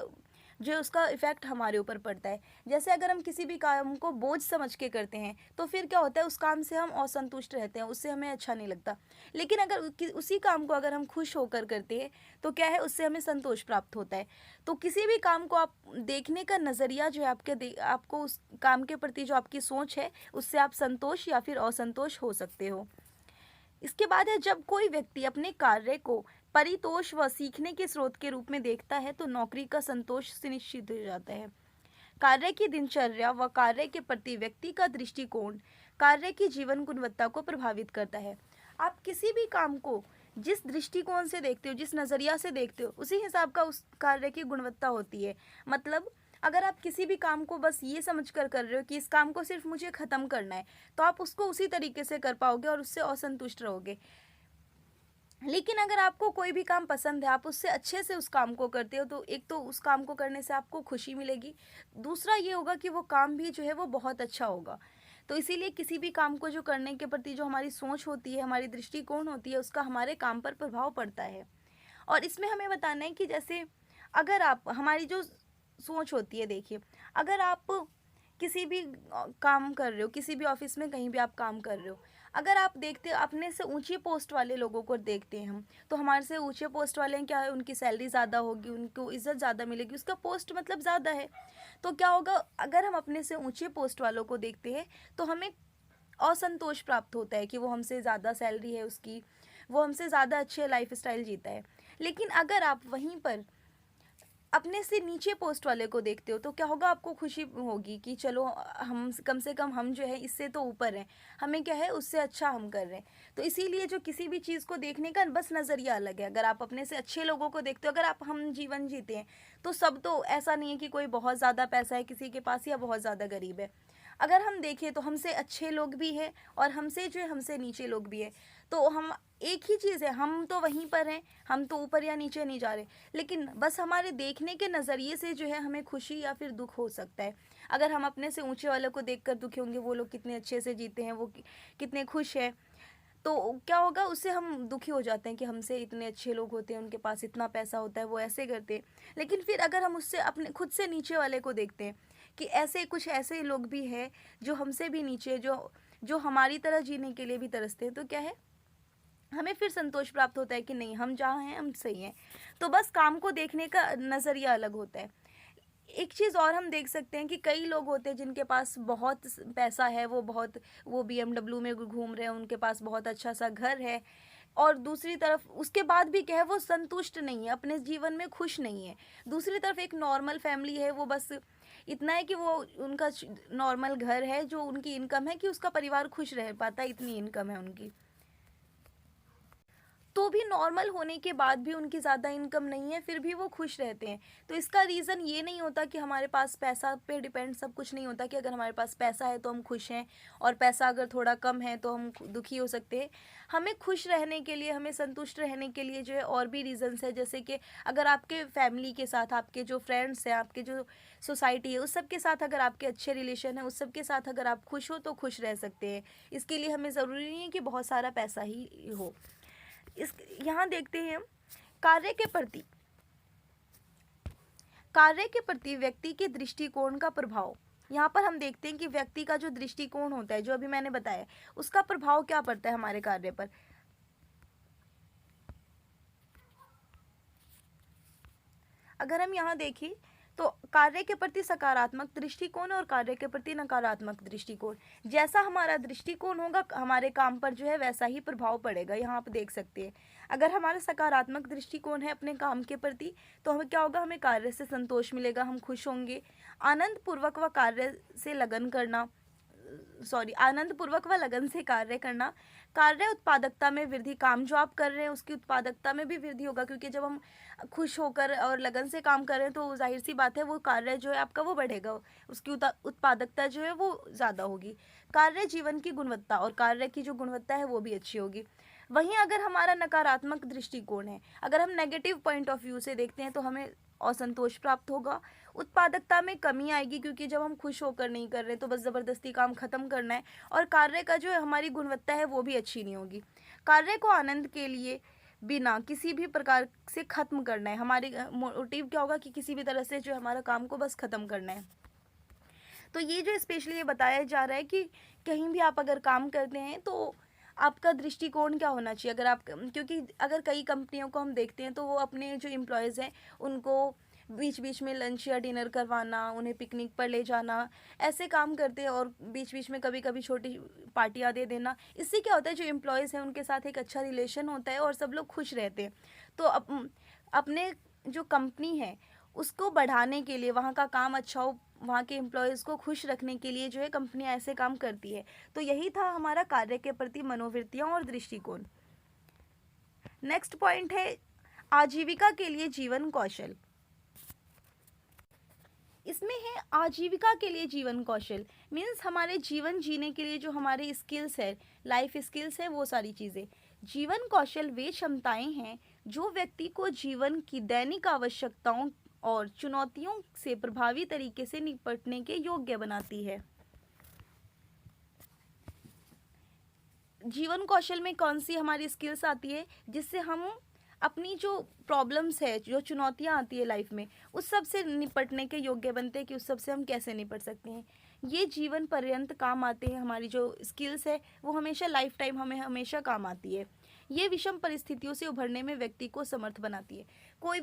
जो है उसका इफ़ेक्ट हमारे ऊपर पड़ता है। जैसे अगर हम किसी भी काम को बोझ समझ के करते हैं तो फिर क्या होता है, उस काम से हम असंतुष्ट रहते हैं, उससे हमें अच्छा नहीं लगता। लेकिन अगर उसी काम को अगर हम खुश होकर करते हैं तो क्या है, उससे हमें संतोष प्राप्त होता है। तो किसी भी काम को आप देखने का नज़रिया जो है आपको उस काम के प्रति जो आपकी सोच है, उससे आप संतोष या फिर असंतोष हो सकते हो। इसके बाद है, जब कोई व्यक्ति अपने कार्य को परितोष व सीखने के स्रोत के रूप में देखता है तो नौकरी का संतोष सुनिश्चित हो जाता है। कार्य की दिनचर्या व कार्य के प्रति व्यक्ति का दृष्टिकोण कार्य की जीवन गुणवत्ता को प्रभावित करता है। आप किसी भी काम को जिस दृष्टिकोण से देखते हो, जिस नज़रिया से देखते हो, उसी हिसाब का उस कार्य की गुणवत्ता होती है। मतलब अगर आप किसी भी काम को बस ये समझ कर रहे हो कि इस काम को सिर्फ मुझे ख़त्म करना है, तो आप उसको उसी तरीके से कर पाओगे और उससे असंतुष्ट रहोगे। लेकिन अगर आपको कोई भी काम पसंद है, आप उससे अच्छे से उस काम को करते हो, तो एक तो उस काम को करने से आपको खुशी मिलेगी, दूसरा ये होगा कि वो काम भी जो है वो बहुत अच्छा होगा। तो इसीलिए किसी भी काम को जो करने के प्रति जो हमारी सोच होती है, हमारी दृष्टिकोण होती है, उसका हमारे काम पर प्रभाव पड़ता है। और इसमें हमें बताना है कि जैसे अगर आप हमारी जो सोच होती है, देखिए अगर आप किसी भी काम कर रहे हो, किसी भी ऑफिस में कहीं भी आप काम कर रहे हो, अगर आप देखते हो अपने से ऊंची पोस्ट वाले लोगों को देखते हैं हम, तो हमारे से ऊंचे पोस्ट वाले हैं, क्या है, उनकी सैलरी ज़्यादा होगी, उनको इज्जत ज़्यादा मिलेगी, उसका पोस्ट मतलब ज़्यादा है। तो क्या होगा, अगर हम अपने से ऊंचे पोस्ट वालों को देखते हैं तो हमें असंतोष प्राप्त होता है कि वो हमसे ज़्यादा सैलरी है उसकी, वो हमसे ज़्यादा अच्छे लाइफ स्टाइल जीता है। लेकिन अगर आप वहीं पर अपने से नीचे पोस्ट वाले को देखते हो तो क्या होगा, आपको खुशी होगी कि चलो हम कम से कम हम जो है इससे तो ऊपर हैं, हमें क्या है उससे अच्छा हम कर रहे हैं। तो इसीलिए जो किसी भी चीज़ को देखने का बस नज़रिया अलग है। अगर आप अपने से अच्छे लोगों को देखते हो, अगर आप हम जीवन जीते हैं, तो सब तो ऐसा नहीं है कि कोई बहुत ज़्यादा पैसा है किसी के पास या बहुत ज़्यादा गरीब है। अगर हम देखें तो हमसे अच्छे लोग भी हैं और हमसे जो है हमसे नीचे लोग भी हैं। तो हम एक ही चीज़ है, हम तो वहीं पर हैं, हम तो ऊपर या नीचे नहीं जा रहे। लेकिन बस हमारे देखने के नज़रिए से जो है हमें खुशी या फिर दुख हो सकता है। अगर हम अपने से ऊंचे वालों को देखकर दुखी होंगे, वो लोग कितने अच्छे से जीते हैं, वो कितने खुश हैं, तो क्या होगा, उससे हम दुखी हो जाते हैं कि हमसे इतने अच्छे लोग होते हैं, उनके पास इतना पैसा होता है, वो ऐसे करते हैं। लेकिन फिर अगर हम उससे अपने खुद से नीचे वाले को देखते हैं कि ऐसे कुछ ऐसे लोग भी हैं जो हमसे भी नीचे, जो जो हमारी तरह जीने के लिए भी तरसते हैं, तो क्या है, हमें फिर संतोष प्राप्त होता है कि नहीं, हम जहाँ हैं हम सही हैं। तो बस काम को देखने का नज़रिया अलग होता है। एक चीज़ और हम देख सकते हैं कि कई लोग होते हैं जिनके पास बहुत पैसा है, वो BMW में घूम रहे हैं, उनके पास बहुत अच्छा सा घर है, और दूसरी तरफ उसके बाद भी क्या है, वो संतुष्ट नहीं है, अपने जीवन में खुश नहीं है। दूसरी तरफ एक नॉर्मल फैमिली है, वो बस इतना है कि वो उनका नॉर्मल घर है, जो उनकी इनकम है कि उसका परिवार खुश रह पाता है, इतनी इनकम है उनकी। तो भी नॉर्मल होने के बाद भी उनकी ज़्यादा इनकम नहीं है, फिर भी वो खुश रहते हैं। तो इसका रीज़न ये नहीं होता कि हमारे पास पैसा पे डिपेंड सब कुछ नहीं होता कि अगर हमारे पास पैसा है तो हम खुश हैं, और पैसा अगर थोड़ा कम है तो हम दुखी हो सकते हैं। हमें खुश रहने के लिए, हमें संतुष्ट रहने के लिए जो है और भी रीज़न्स है, जैसे कि अगर आपके फैमिली के साथ, आपके जो फ्रेंड्स हैं, आपके जो सोसाइटी है, उस सब के साथ अगर आपके अच्छे रिलेशन है, उस सब के साथ अगर आप खुश हो तो खुश रह सकते हैं। इसके लिए हमें ज़रूरी नहीं है कि बहुत सारा पैसा ही हो। इस यहाँ देखते हैं कार्य के प्रति व्यक्ति के दृष्टिकोण का प्रभाव। यहाँ पर हम देखते हैं कि व्यक्ति का जो दृष्टिकोण होता है, जो अभी मैंने बताया, उसका प्रभाव क्या पड़ता है हमारे कार्य पर। अगर हम यहाँ देखें तो कार्य के प्रति सकारात्मक दृष्टिकोण और कार्य के प्रति नकारात्मक दृष्टिकोण, जैसा हमारा दृष्टिकोण होगा हमारे काम पर जो है वैसा ही प्रभाव पड़ेगा। यहाँ आप देख सकते हैं, अगर हमारा सकारात्मक दृष्टिकोण है अपने काम के प्रति, तो हमें क्या होगा, हमें कार्य से संतोष मिलेगा, हम खुश होंगे। आनंद पूर्वक व लगन से कार्य करना, कार्य उत्पादकता में वृद्धि, काम जो आप कर रहे हैं उसकी उत्पादकता में भी वृद्धि होगा, क्योंकि जब हम खुश होकर और लगन से काम कर रहे हैं तो जाहिर सी बात है वो कार्य जो है आपका वो बढ़ेगा, उसकी उत्पादकता जो है वो ज़्यादा होगी। कार्य जीवन की गुणवत्ता, और कार्य की जो गुणवत्ता है वो भी अच्छी होगी। वहीं अगर हमारा नकारात्मक दृष्टिकोण है, अगर हम नेगेटिव पॉइंट ऑफ व्यू से देखते हैं, तो हमें असंतोष प्राप्त होगा, उत्पादकता में कमी आएगी, क्योंकि जब हम खुश होकर नहीं कर रहे तो बस ज़बरदस्ती काम ख़त्म करना है, और कार्य का जो हमारी गुणवत्ता है वो भी अच्छी नहीं होगी। कार्य को आनंद के लिए बिना किसी भी प्रकार से ख़त्म करना है। हमारी मोटिव क्या होगा कि किसी भी तरह से जो हमारा काम को बस ख़त्म करना है। तो ये जो स्पेशली ये बताया जा रहा है कि कहीं भी आप अगर काम करते हैं तो आपका दृष्टिकोण क्या होना चाहिए। अगर आप, क्योंकि अगर कई कंपनियों को हम देखते हैं तो वो अपने जो एम्प्लॉयज़ हैं उनको बीच बीच में लंच या डिनर करवाना, उन्हें पिकनिक पर ले जाना, ऐसे काम करते हैं और बीच बीच में कभी कभी छोटी पार्टियाँ दे देना। इससे क्या होता है, जो एम्प्लॉयज़ हैं उनके साथ एक अच्छा रिलेशन होता है और सब लोग खुश रहते हैं। तो अपने जो कंपनी है उसको बढ़ाने के लिए, वहाँ का काम अच्छा हो, वहाँ के एम्प्लॉयज़ को खुश रखने के लिए जो है कंपनियाँ ऐसे काम करती है। तो यही था हमारा कार्य के प्रति मनोवृत्तियाँ और दृष्टिकोण। नेक्स्ट पॉइंट है आजीविका के लिए जीवन कौशल। इसमें है आजीविका के लिए जीवन कौशल, मीन्स हमारे जीवन जीने के लिए जो हमारी स्किल्स है, लाइफ स्किल्स है, वो सारी चीज़ें। जीवन कौशल वे क्षमताएं हैं जो व्यक्ति को जीवन की दैनिक आवश्यकताओं और चुनौतियों से प्रभावी तरीके से निपटने के योग्य बनाती है। जीवन कौशल में कौन सी हमारी स्किल्स आती है, जिससे हम अपनी जो प्रॉब्लम्स है, जो चुनौतियाँ आती है लाइफ में, उस सब से निपटने के योग्य बनते हैं कि उस सब से हम कैसे निपट सकते हैं। ये जीवन पर्यंत काम आते हैं। हमारी जो स्किल्स है वो हमेशा लाइफ टाइम हमें हमेशा काम आती है। ये विषम परिस्थितियों से उभरने में व्यक्ति को समर्थ बनाती है। कोई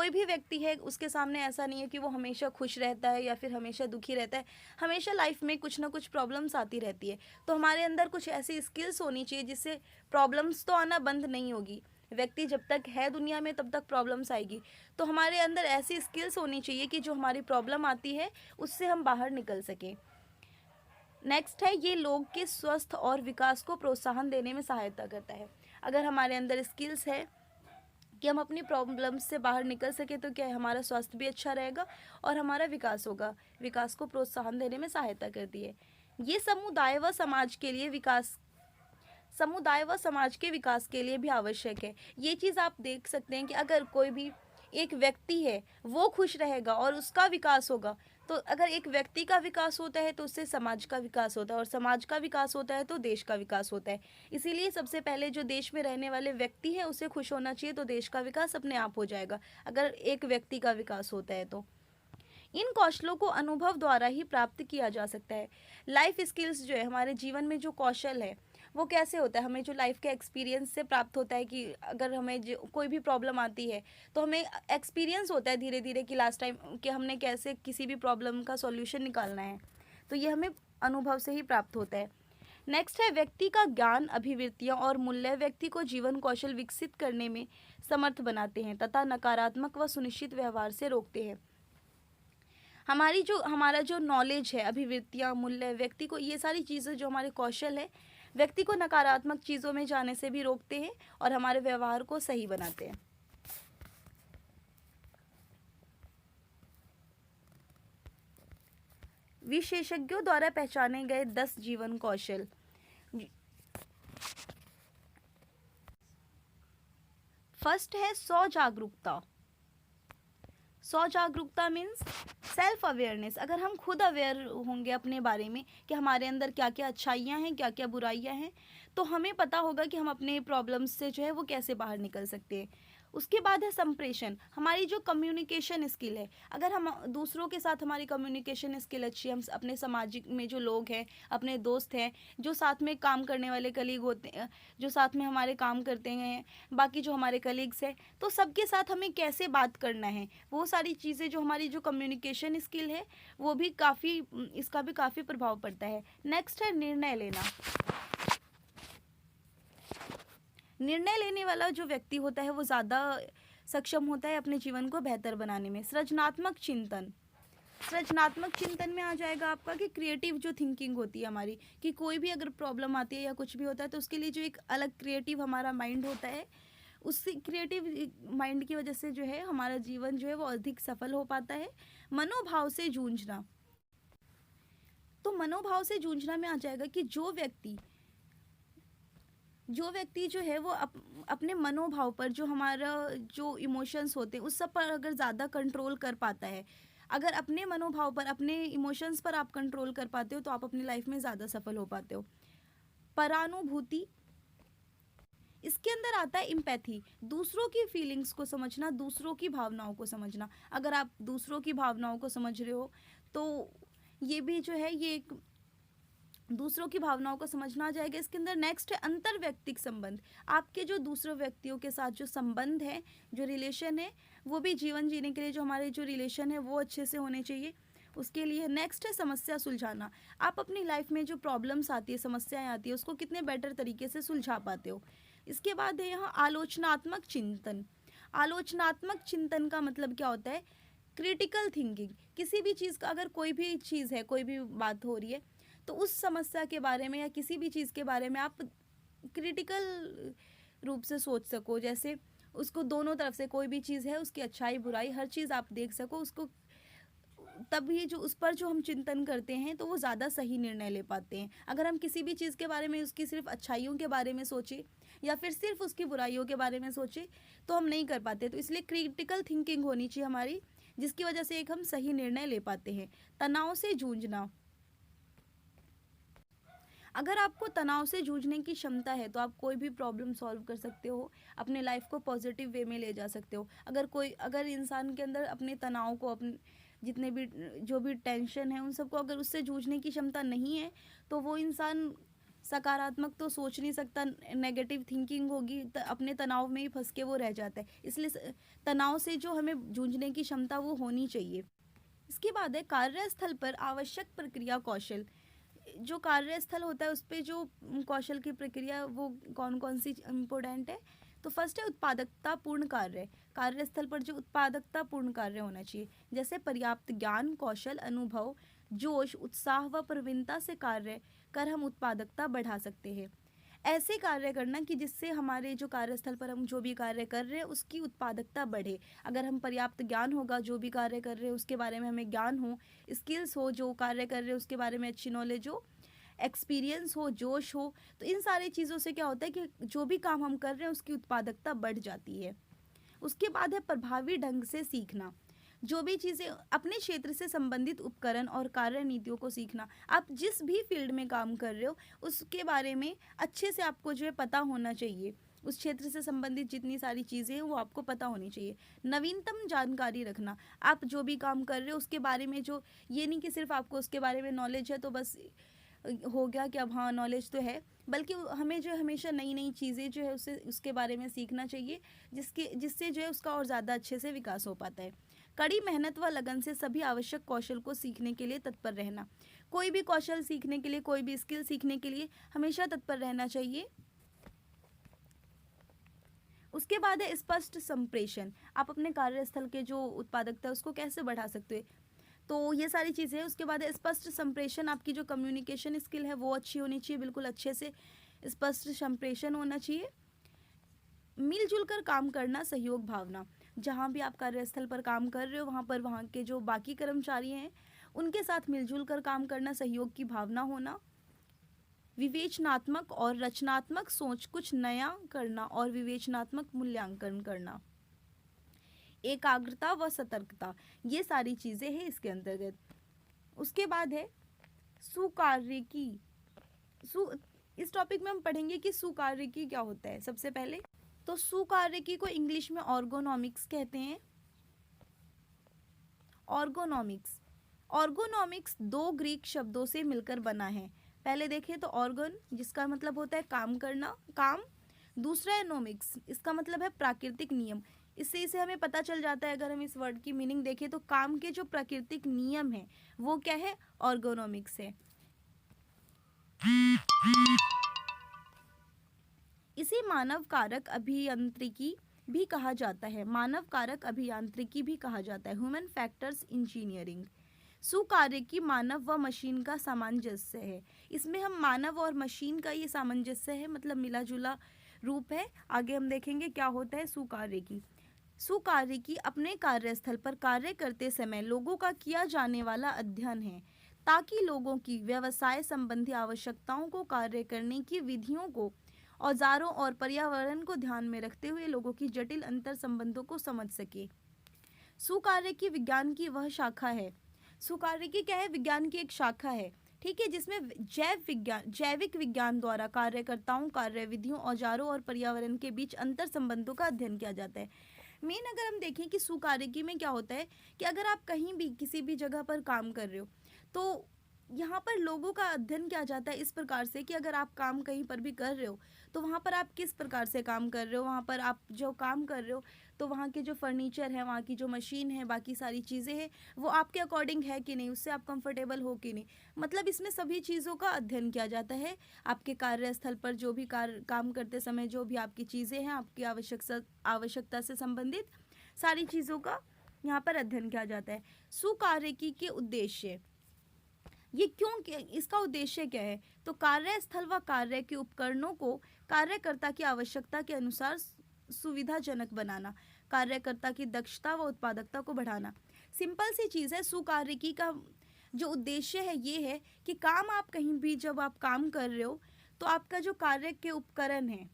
भी व्यक्ति है, उसके सामने ऐसा नहीं है कि वो हमेशा खुश रहता है या फिर हमेशा दुखी रहता है। हमेशा लाइफ में कुछ ना कुछ प्रॉब्लम्स आती रहती है। तो हमारे अंदर कुछ ऐसी स्किल्स होनी चाहिए जिससे प्रॉब्लम्स तो आना बंद नहीं होगी। व्यक्ति जब तक है दुनिया में तब तक प्रॉब्लम्स आएगी। तो हमारे अंदर ऐसी स्किल्स होनी चाहिए कि जो हमारी प्रॉब्लम आती है उससे हम बाहर निकल सकें। नेक्स्ट है, ये लोग के स्वस्थ और विकास को प्रोत्साहन देने में सहायता करता है। अगर हमारे अंदर स्किल्स है कि हम अपनी प्रॉब्लम्स से बाहर निकल सके तो क्या है, हमारा स्वास्थ्य भी अच्छा रहेगा और हमारा विकास होगा। विकास को प्रोत्साहन देने में सहायता करती है। ये समुदाय व समाज के विकास के लिए भी आवश्यक है। ये चीज़ आप देख सकते हैं कि अगर कोई भी एक व्यक्ति है वो खुश रहेगा और उसका विकास होगा, तो अगर एक व्यक्ति का विकास होता है तो उससे समाज का विकास होता है, और समाज का विकास होता है तो देश का विकास होता है। इसीलिए सबसे पहले जो देश में रहने वाले व्यक्ति है उसे खुश होना चाहिए, तो देश का विकास अपने आप हो जाएगा अगर एक व्यक्ति का विकास होता है तो। इन कौशलों को अनुभव द्वारा ही प्राप्त किया जा सकता है। लाइफ स्किल्स जो है, हमारे जीवन में जो कौशल है वो कैसे होता है, हमें जो लाइफ के एक्सपीरियंस से प्राप्त होता है। कि अगर हमें जो कोई भी प्रॉब्लम आती है तो हमें एक्सपीरियंस होता है धीरे धीरे कि लास्ट टाइम कि हमने कैसे किसी भी प्रॉब्लम का सॉल्यूशन निकालना है। तो ये हमें अनुभव से ही प्राप्त होता है। नेक्स्ट है, व्यक्ति का ज्ञान, अभिवृत्तियाँ और मूल्य व्यक्ति को जीवन कौशल विकसित करने में समर्थ बनाते हैं तथा नकारात्मक व सुनिश्चित व्यवहार से रोकते हैं। हमारा जो नॉलेज है, अभिवृत्तियाँ, मूल्य, व्यक्ति को, ये सारी चीज़ें जो हमारे कौशल है, व्यक्ति को नकारात्मक चीज़ों में जाने से भी रोकते हैं और हमारे व्यवहार को सही बनाते हैं। विशेषज्ञों द्वारा पहचाने गए 10 जीवन कौशल। फर्स्ट है स्व जागरूकता। स्व जागरूकता मीन्स सेल्फ अवेयरनेस। अगर हम खुद अवेयर होंगे अपने बारे में कि हमारे अंदर क्या क्या अच्छाइयाँ हैं, क्या क्या बुराइयाँ हैं, तो हमें पता होगा कि हम अपने प्रॉब्लम्स से जो है वो कैसे बाहर निकल सकते हैं। उसके बाद है संप्रेषण, हमारी जो कम्युनिकेशन स्किल है। अगर हम दूसरों के साथ, हमारी कम्युनिकेशन स्किल अच्छी है, हम अपने सामाजिक में जो लोग हैं, अपने दोस्त हैं, जो साथ में काम करने वाले कलीग होते हैं, जो साथ में हमारे काम करते हैं, बाकी जो हमारे कलीग्स हैं, तो सबके साथ हमें कैसे बात करना है, वो सारी चीज़ें, जो हमारी जो कम्युनिकेशन स्किल है, वो भी काफ़ी, इसका भी काफ़ी प्रभाव पड़ता है। नेक्स्ट है निर्णय लेना। निर्णय लेने वाला जो व्यक्ति होता है वो ज़्यादा सक्षम होता है अपने जीवन को बेहतर बनाने में। सृजनात्मक चिंतन में आ जाएगा आपका कि क्रिएटिव जो थिंकिंग होती है हमारी, कि कोई भी अगर प्रॉब्लम आती है या कुछ भी होता है तो उसके लिए जो एक अलग क्रिएटिव हमारा माइंड होता है, उससे क्रिएटिव माइंड की वजह से जो है हमारा जीवन जो है वो अधिक सफल हो पाता है। मनोभाव से जूझना, तो मनोभाव से जूझना में आ जाएगा कि जो व्यक्ति जो है वो अपने मनोभाव पर, जो हमारा जो इमोशंस होते हैं उस सब पर अगर ज़्यादा कंट्रोल कर पाता है। अगर अपने मनोभाव पर, अपने इमोशंस पर आप कंट्रोल कर पाते हो तो आप अपनी लाइफ में ज़्यादा सफल हो पाते हो। परानुभूति, इसके अंदर आता है एम्पैथी, दूसरों की फीलिंग्स को समझना, दूसरों की भावनाओं को समझना। अगर आप दूसरों की भावनाओं को समझ रहे हो तो ये भी जो है ये एक दूसरों की भावनाओं को समझना आ जाएगा। इसके अंदर नेक्स्ट है अंतर व्यक्तिक संबंध, आपके जो दूसरे व्यक्तियों के साथ जो संबंध है, जो रिलेशन है, वो भी जीवन जीने के लिए जो हमारे जो रिलेशन है वो अच्छे से होने चाहिए। उसके लिए नेक्स्ट है समस्या सुलझाना, आप अपनी लाइफ में जो प्रॉब्लम्स आती है, समस्याएं आती है, उसको कितने बेटर तरीके से सुलझा पाते हो। इसके बाद है यहाँ आलोचनात्मक चिंतन। आलोचनात्मक चिंतन का मतलब क्या होता है? क्रिटिकल थिंकिंग, किसी भी चीज़ का, अगर कोई भी चीज़ है, कोई भी बात हो रही है, तो उस समस्या के बारे में या किसी भी चीज़ के बारे में आप क्रिटिकल रूप से सोच सको। जैसे उसको दोनों तरफ से, कोई भी चीज़ है उसकी अच्छाई बुराई हर चीज़ आप देख सको उसको, तभी जो उस पर जो हम चिंतन करते हैं तो वो ज़्यादा सही निर्णय ले पाते हैं। अगर हम किसी भी चीज़ के बारे में उसकी सिर्फ अच्छाइयों के बारे में सोचें या फिर सिर्फ उसकी बुराइयों के बारे में सोचें तो हम नहीं कर पाते। तो इसलिए क्रिटिकल थिंकिंग होनी चाहिए हमारी, जिसकी वजह से एक हम सही निर्णय ले पाते हैं। तनाव से जूझना, अगर आपको तनाव से जूझने की क्षमता है तो आप कोई भी प्रॉब्लम सॉल्व कर सकते हो, अपने लाइफ को पॉजिटिव वे में ले जा सकते हो। अगर इंसान के अंदर अपने तनाव को, अपने जितने भी जो भी टेंशन है उन सबको अगर उससे जूझने की क्षमता नहीं है तो वो इंसान सकारात्मक तो सोच नहीं सकता, नेगेटिव थिंकिंग होगी, अपने तनाव में ही फंस के वो रह जाता है। इसलिए तनाव से जो हमें जूझने की क्षमता वो होनी चाहिए। इसके बाद है कार्यस्थल पर आवश्यक प्रक्रिया कौशल। जो कार्यस्थल होता है उस पर जो कौशल की प्रक्रिया वो कौन कौन सी इम्पोर्टेंट है? तो फर्स्ट है उत्पादकता पूर्ण कार्य। कार्यस्थल पर जो उत्पादकता पूर्ण कार्य होना चाहिए, जैसे पर्याप्त ज्ञान, कौशल, अनुभव, जोश, उत्साह व प्रवीणता से कार्य कर हम उत्पादकता बढ़ा सकते हैं। ऐसे कार्य करना कि जिससे हमारे जो कार्यस्थल पर हम जो भी कार्य कर रहे हैं उसकी उत्पादकता बढ़े। अगर हम पर्याप्त ज्ञान होगा, जो भी कार्य कर रहे हैं उसके बारे में हमें ज्ञान हो, स्किल्स हो, जो कार्य कर रहे हैं उसके बारे में अच्छी नॉलेज हो, एक्सपीरियंस हो, जोश हो, तो इन सारी चीज़ों से क्या होता है कि जो भी काम हम कर रहे हैं उसकी उत्पादकता बढ़ जाती है। उसके बाद है प्रभावी ढंग से सीखना, जो भी चीज़ें अपने क्षेत्र से संबंधित उपकरण और कार्य नीतियों को सीखना। आप जिस भी फील्ड में काम कर रहे हो उसके बारे में अच्छे से आपको जो है पता होना चाहिए, उस क्षेत्र से संबंधित जितनी सारी चीज़ें हैं वो आपको पता होनी चाहिए। नवीनतम जानकारी रखना, आप जो भी काम कर रहे हो उसके बारे में, जो ये नहीं कि सिर्फ आपको उसके बारे में नॉलेज है तो बस हो गया कि अब हाँ नॉलेज तो है, बल्कि हमें जो हमेशा नई नई चीज़ें जो है उसके बारे में सीखना चाहिए, जिससे जो है उसका और ज़्यादा अच्छे से विकास हो पाता है। कड़ी मेहनत व लगन से सभी आवश्यक कौशल को सीखने के लिए तत्पर रहना, कोई भी कौशल सीखने के लिए, कोई भी स्किल सीखने के लिए हमेशा तत्पर रहना चाहिए। उसके बाद है स्पष्ट संप्रेषण, आप अपने कार्यस्थल के जो उत्पादकता है उसको कैसे बढ़ा सकते हैं, तो ये सारी चीज़ें हैं। उसके बाद है स्पष्ट संप्रेषण, आपकी जो कम्युनिकेशन स्किल है वो अच्छी होनी चाहिए, बिल्कुल अच्छे से स्पष्ट संप्रेषण होना चाहिए। मिलजुल कर काम करना, सहयोग भावना, जहाँ भी आप कार्यस्थल पर काम कर रहे हो वहाँ पर वहाँ के जो बाकी कर्मचारी हैं उनके साथ मिलजुल कर काम करना, सहयोग की भावना होना। विवेचनात्मक और रचनात्मक सोच, कुछ नया करना और विवेचनात्मक मूल्यांकन करना। एकाग्रता व सतर्कता, ये सारी चीज़ें हैं इसके अंतर्गत। उसके बाद है सुकार्यकी। इस टॉपिक में हम पढ़ेंगे कि सुकार्यकी क्या होता है। सबसे पहले तो सुकार्यकी को इंग्लिश में ऑर्गोनॉमिक्स कहते हैं। ऑर्गोनॉमिक्स दो ग्रीक शब्दों से मिलकर बना है। पहले देखें तो ऑर्गन, जिसका मतलब होता है काम करना, काम। दूसरा है नोमिक्स, इसका मतलब है प्राकृतिक नियम। इसे हमें पता चल जाता है, अगर हम इस वर्ड की मीनिंग देखें तो काम के जो प्राकृतिक नियम है वो क्या है? ऑर्गोनॉमिक्स है। इसे मानव कारक अभियांत्रिकी भी कहा जाता है, ह्यूमन फैक्टर्स इंजीनियरिंग। सुकार्यकी मानव व मशीन का सामंजस्य है। इसमें हम मानव और मशीन का ये सामंजस्य है, मतलब मिला जुला रूप है। आगे हम देखेंगे क्या होता है सुकार्यकी अपने कार्यस्थल पर कार्य करते समय लोगों का किया जाने वाला अध्ययन है, ताकि लोगों की व्यवसाय संबंधी आवश्यकताओं को कार्य करने की विधियों को, औजारों और पर्यावरण को ध्यान में रखते हुए लोगों की जटिल अंतर संबंधों को समझ सके। सुकार्यकी विज्ञान की वह शाखा है। सुकार्यकी क्या है? विज्ञान की एक शाखा है, ठीक है, जिसमें जैविक विज्ञान द्वारा कार्यकर्ताओं, कार्यविधियों, औजारों और पर्यावरण के बीच अंतर संबंधों का अध्ययन किया जाता है। मेन अगर हम देखें कि सुकार्यकी में क्या होता है कि अगर आप कहीं भी किसी भी जगह पर काम कर रहे हो तो यहाँ पर लोगों का अध्ययन किया जाता है इस प्रकार से कि अगर आप काम कहीं पर भी कर रहे हो तो वहाँ पर आप किस प्रकार से काम कर रहे हो, वहाँ पर आप जो काम कर रहे हो तो वहाँ के जो फर्नीचर है, वहाँ की जो मशीन है, बाकी सारी चीज़ें हैं, वो आपके अकॉर्डिंग है कि नहीं, उससे आप कंफर्टेबल हो कि नहीं। मतलब इसमें सभी चीज़ों का अध्ययन किया जाता है। आपके कार्यस्थल पर जो भी काम करते समय जो भी आपकी चीज़ें हैं, आपकी आवश्यकता से संबंधित सारी चीज़ों का यहाँ पर अध्ययन किया जाता है। सुकार्यकी के उद्देश्य, ये इसका उद्देश्य क्या है? तो कार्यस्थल व कार्य के उपकरणों को कार्यकर्ता की आवश्यकता के अनुसार सुविधाजनक बनाना, कार्यकर्ता की दक्षता व उत्पादकता को बढ़ाना। सिंपल सी चीज़ है। सुकार्यकी का जो उद्देश्य है ये है कि काम आप कहीं भी जब आप काम कर रहे हो तो आपका जो कार्य के उपकरण है,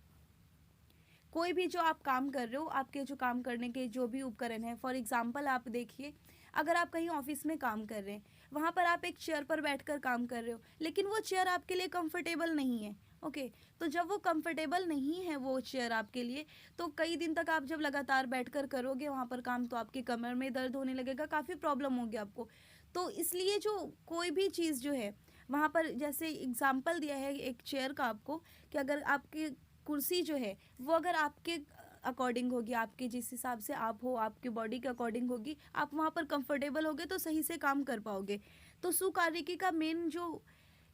कोई भी जो आप काम कर रहे हो, आपके जो काम करने के जो भी उपकरण है, फॉर एग्जांपल आप देखिए, अगर आप कहीं ऑफिस में काम कर रहे हैं, वहाँ पर आप एक चेयर पर बैठकर काम कर रहे हो, लेकिन वो चेयर आपके लिए कंफर्टेबल नहीं है। ओके, तो जब वो कंफर्टेबल नहीं है वो चेयर आपके लिए, तो कई दिन तक आप जब लगातार बैठकर करोगे वहाँ पर काम, तो आपके कमर में दर्द होने लगेगा, काफ़ी प्रॉब्लम होगी आपको। तो इसलिए जो कोई भी चीज़ जो है वहाँ पर, जैसे एग्जाम्पल दिया है एक चेयर का आपको, कि अगर आपकी कुर्सी जो है वो अगर आपके अकॉर्डिंग होगी, आपके जिस हिसाब से आप हो, आपके बॉडी के अकॉर्डिंग होगी, आप वहाँ पर कंफर्टेबल होगे तो सही से काम कर पाओगे। तो सुकार्यकी का मेन जो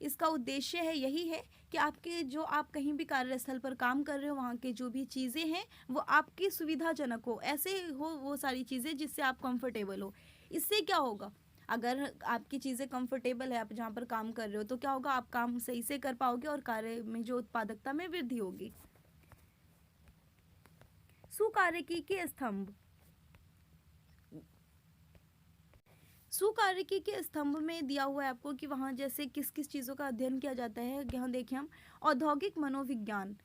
इसका उद्देश्य है यही है कि आपके जो आप कहीं भी कार्यस्थल पर काम कर रहे हो, वहाँ के जो भी चीज़ें हैं वो आपकी सुविधाजनक हो, ऐसे हो वो सारी चीज़ें जिससे आप कंफर्टेबल हो। इससे क्या होगा, अगर आपकी चीज़ें कंफर्टेबल है, आप जहाँ पर काम कर रहे हो, तो क्या होगा, आप काम सही से कर पाओगे और कार्य में जो उत्पादकता में वृद्धि होगी। सुकार्यकी के स्तंभ, सुकार्यकी के स्तंभ में दिया हुआ है आपको कि वहाँ जैसे किस किस चीज़ों का अध्ययन किया जाता है। यहाँ देखिए हम, औद्योगिक मनोविज्ञान,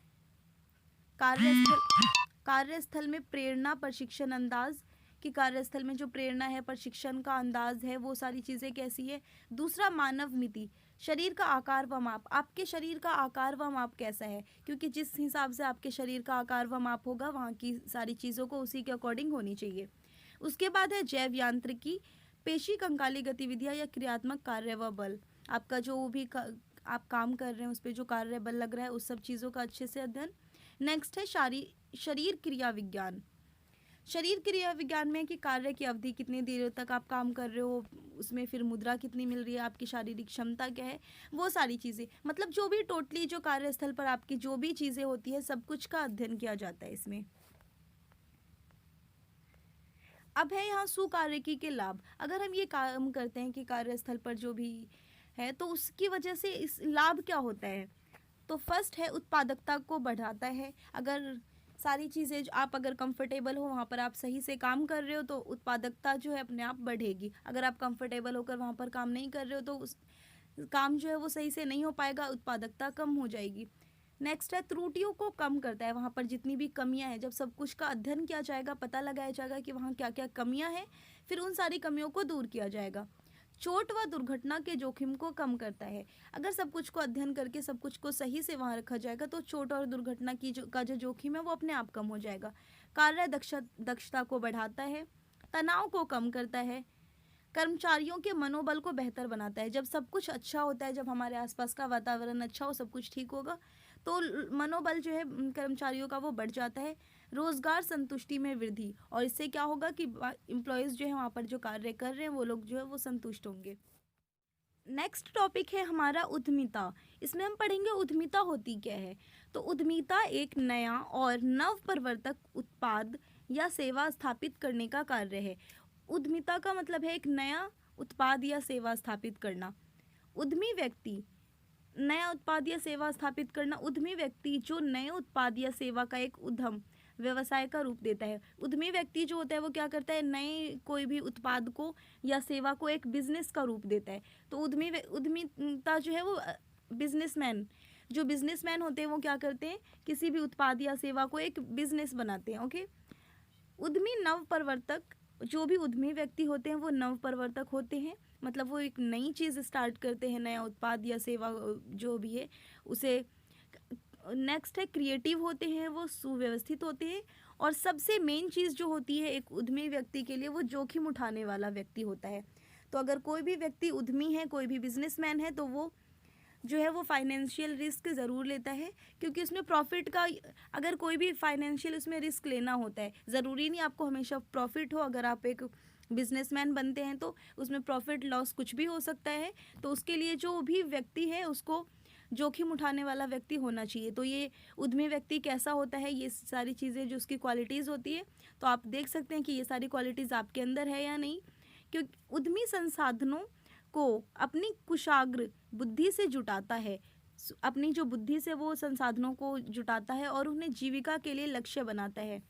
कार्यस्थल में प्रेरणा, प्रशिक्षण अंदाज, कि कार्यस्थल में जो प्रेरणा है, प्रशिक्षण का अंदाज है, वो सारी चीज़ें कैसी है। दूसरा, मानव मिति, शरीर का आकार व माप, आपके शरीर का आकार व माप कैसा है, क्योंकि जिस हिसाब से आपके शरीर का आकार व माप होगा, वहाँ की सारी चीज़ों को उसी के अकॉर्डिंग होनी चाहिए। उसके बाद है जैव यांत्रिकी, पेशी कंकाली गतिविधियाँ या क्रियात्मक कार्य व बल, आपका जो भी आप काम कर रहे हैं उस पर जो कार्य बल लग रहा है, उस सब चीज़ों का अच्छे से अध्ययन। नेक्स्ट है शरीर क्रिया विज्ञान, शरीर क्रिया विज्ञान में कि कार्य की अवधि, कितनी देर तक आप काम कर रहे हो, उसमें फिर मुद्रा कितनी मिल रही है, आपकी शारीरिक क्षमता क्या है, वो सारी चीज़ें, मतलब जो भी टोटली जो कार्यस्थल पर आपकी जो भी चीज़ें होती है, सब कुछ का अध्ययन किया जाता है इसमें। अब है यहाँ सुकार्यकी के लाभ। अगर हम ये काम करते हैं कि कार्यस्थल पर जो भी है, तो उसकी वजह से इस लाभ क्या होता है, तो फर्स्ट है उत्पादकता को बढ़ाता है। अगर सारी चीज़ें आप अगर कंफर्टेबल हो, वहाँ पर आप सही से काम कर रहे हो, तो उत्पादकता जो है अपने आप बढ़ेगी। अगर आप कंफर्टेबल होकर वहाँ पर काम नहीं कर रहे हो तो उस काम जो है वो सही से नहीं हो पाएगा, उत्पादकता कम हो जाएगी। नेक्स्ट है त्रुटियों को कम करता है, वहाँ पर जितनी भी कमियां हैं, जब सब कुछ का अध्ययन किया जाएगा, पता लगाया जाएगा कि वहाँ क्या क्या कमियां हैं, फिर उन सारी कमियों को दूर किया जाएगा। चोट व दुर्घटना के जोखिम को कम करता है, अगर सब कुछ को अध्ययन करके सब कुछ को सही से वहाँ रखा जाएगा तो चोट और दुर्घटना की का जो जोखिम है वो अपने आप कम हो जाएगा। कार्य दक्षता को बढ़ाता है, तनाव को कम करता है, कर्मचारियों के मनोबल को बेहतर बनाता है। जब सब कुछ अच्छा होता है, जब हमारे आसपास का वातावरण अच्छा हो, सब कुछ ठीक होगा, तो मनोबल जो है कर्मचारियों का वो बढ़ जाता है। रोजगार संतुष्टि में वृद्धि, और इससे क्या होगा कि एम्प्लॉयज़ जो है वहाँ पर जो कार्य कर रहे हैं वो लोग जो है वो संतुष्ट होंगे। नेक्स्ट टॉपिक है हमारा उद्यमिता। इसमें हम पढ़ेंगे उद्यमिता होती क्या है। तो उद्यमिता एक नया और नवप्रवर्तक उत्पाद या सेवा स्थापित करने का कार्य है। उद्यमिता का मतलब है एक नया उत्पाद या सेवा स्थापित करना। उद्यमी व्यक्ति, नया उत्पाद या सेवा स्थापित करना, उद्यमी व्यक्ति जो नए उत्पाद या सेवा का एक उद्यम व्यवसाय का रूप देता है। उद्यमी व्यक्ति जो होता है वो क्या करता है, नए कोई भी उत्पाद को या सेवा को एक बिजनेस का रूप देता है। तो उद्यमिता जो है वो बिजनेसमैन, जो बिजनेसमैन होते हैं वो क्या करते हैं, किसी भी उत्पाद या सेवा को एक बिजनेस बनाते हैं। ओके, उद्यमी नवप्रवर्तक जो भी उद्यमी व्यक्ति होते हैं वो नवप्रवर्तक होते हैं, मतलब वो एक नई चीज़ स्टार्ट करते हैं, नया उत्पाद या सेवा जो भी है उसे। नेक्स्ट है क्रिएटिव होते हैं, वो सुव्यवस्थित होते हैं। और सबसे मेन चीज़ जो होती है एक उद्यमी व्यक्ति के लिए, वो जोखिम उठाने वाला व्यक्ति होता है। तो अगर कोई भी व्यक्ति उद्यमी है, कोई भी बिजनेसमैन है, तो वो जो है वो फाइनेंशियल रिस्क ज़रूर लेता है, क्योंकि उसमें प्रॉफिट का, अगर कोई भी फाइनेंशियल उसमें रिस्क लेना होता है, ज़रूरी नहीं आपको हमेशा प्रॉफिट हो। अगर आप एक बिजनेसमैन बनते हैं तो उसमें प्रॉफिट लॉस कुछ भी हो सकता है। तो उसके लिए जो भी व्यक्ति है उसको जोखिम उठाने वाला व्यक्ति होना चाहिए। तो ये उद्यमी व्यक्ति कैसा होता है, ये सारी चीज़ें जो उसकी क्वालिटीज़ होती है, तो आप देख सकते हैं कि ये सारी क्वालिटीज़ आपके अंदर है या नहीं। क्योंकि उद्यमी संसाधनों को अपनी कुशाग्र बुद्धि से जुटाता है, अपनी जो बुद्धि से वो संसाधनों को जुटाता है और उन्हें जीविका के लिए लक्ष्य बनाता है।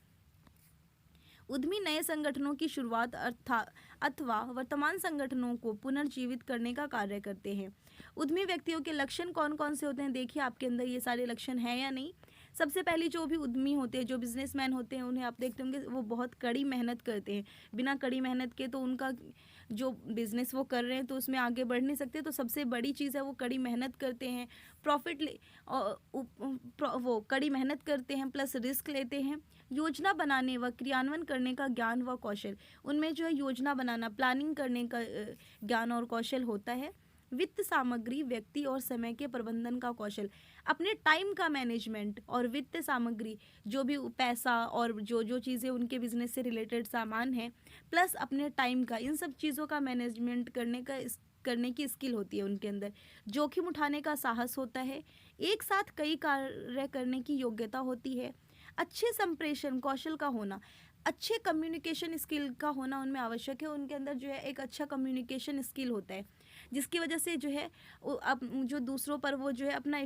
उद्यमी नए संगठनों की शुरुआत अथवा वर्तमान संगठनों को पुनर्जीवित करने का कार्य करते हैं। उद्यमी व्यक्तियों के लक्षण कौन कौन से होते हैं, देखिए आपके अंदर ये सारे लक्षण हैं या नहीं। सबसे पहले जो भी उद्यमी होते हैं, जो बिजनेसमैन होते हैं, उन्हें आप देखते होंगे वो बहुत कड़ी मेहनत करते हैं। बिना कड़ी मेहनत के तो उनका जो बिज़नेस वो कर रहे हैं तो उसमें आगे बढ़ नहीं सकते। तो सबसे बड़ी चीज़ है वो कड़ी मेहनत करते हैं, प्रॉफिट ले वो कड़ी मेहनत करते हैं प्लस रिस्क लेते हैं। योजना बनाने व क्रियान्वयन करने का ज्ञान व कौशल, उनमें जो है योजना बनाना, प्लानिंग करने का ज्ञान और कौशल होता है। वित्त सामग्री, व्यक्ति और समय के प्रबंधन का कौशल, अपने टाइम का मैनेजमेंट और वित्त सामग्री, जो भी पैसा और जो जो चीज़ें उनके बिजनेस से रिलेटेड सामान है, प्लस अपने टाइम का, इन सब चीज़ों का मैनेजमेंट करने की स्किल होती है उनके अंदर। जोखिम उठाने का साहस होता है। एक साथ कई कार्य करने की योग्यता होती है। अच्छे संप्रेषण कौशल का होना, अच्छे कम्युनिकेशन स्किल का होना उनमें आवश्यक है। उनके अंदर जो है एक अच्छा कम्युनिकेशन स्किल होता है, जिसकी वजह से जो है अब जो दूसरों पर वो जो है अपना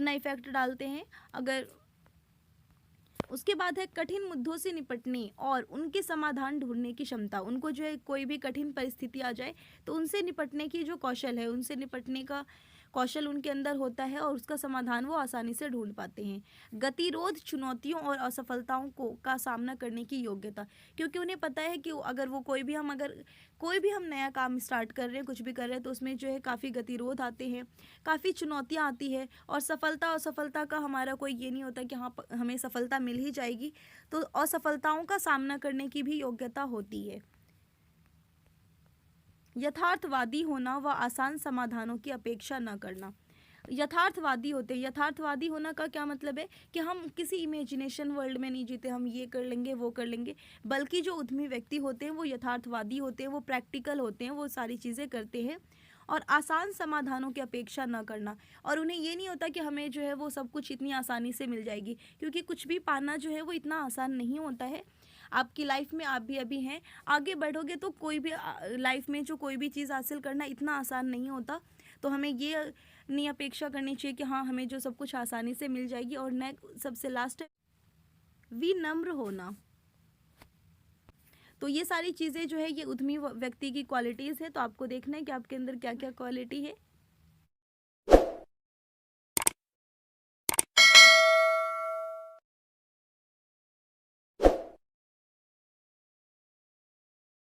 इफेक्ट डालते हैं। अगर उसके बाद है कठिन मुद्दों से निपटने और उनके समाधान ढूंढने की क्षमता, उनको जो है कोई भी कठिन परिस्थिति आ जाए तो उनसे निपटने की जो कौशल है, उनसे निपटने का कौशल उनके अंदर होता है और उसका समाधान वो आसानी से ढूंढ पाते हैं। गतिरोध, चुनौतियों और असफलताओं का सामना करने की योग्यता, क्योंकि उन्हें पता है कि अगर कोई भी हम नया काम स्टार्ट कर रहे हैं, कुछ भी कर रहे हैं, तो उसमें जो है काफ़ी गतिरोध आते हैं, काफ़ी चुनौतियाँ आती है। और असफलता का हमारा कोई ये नहीं होता कि हाँ हमें सफलता मिल ही जाएगी। तो असफलताओं का सामना करने की भी योग्यता होती है। यथार्थवादी होना व आसान समाधानों की अपेक्षा न करना। यथार्थवादी होते हैं, यथार्थवादी होना का क्या मतलब है कि हम किसी इमेजिनेशन वर्ल्ड में नहीं जीते, हम ये कर लेंगे वो कर लेंगे, बल्कि जो उद्यमी व्यक्ति होते हैं वो यथार्थवादी होते हैं, वो प्रैक्टिकल होते हैं, वो सारी चीज़ें करते हैं। और आसान समाधानों की अपेक्षा न करना, और उन्हें ये नहीं होता कि हमें जो है वो सब कुछ इतनी आसानी से मिल जाएगी, क्योंकि कुछ भी पाना जो है वो इतना आसान नहीं होता है। आपकी लाइफ में आप भी अभी हैं, आगे बढ़ोगे तो कोई भी लाइफ में जो कोई भी चीज़ हासिल करना इतना आसान नहीं होता। तो हमें ये नहीं अपेक्षा करनी चाहिए कि हाँ हमें जो सब कुछ आसानी से मिल जाएगी। और नेक्स्ट सबसे लास्ट है विनम्र होना। तो ये सारी चीज़ें जो है ये उद्यमी व्यक्ति की क्वालिटीज़ है। तो आपको देखना है कि आपके अंदर क्या क्या क्वालिटी है।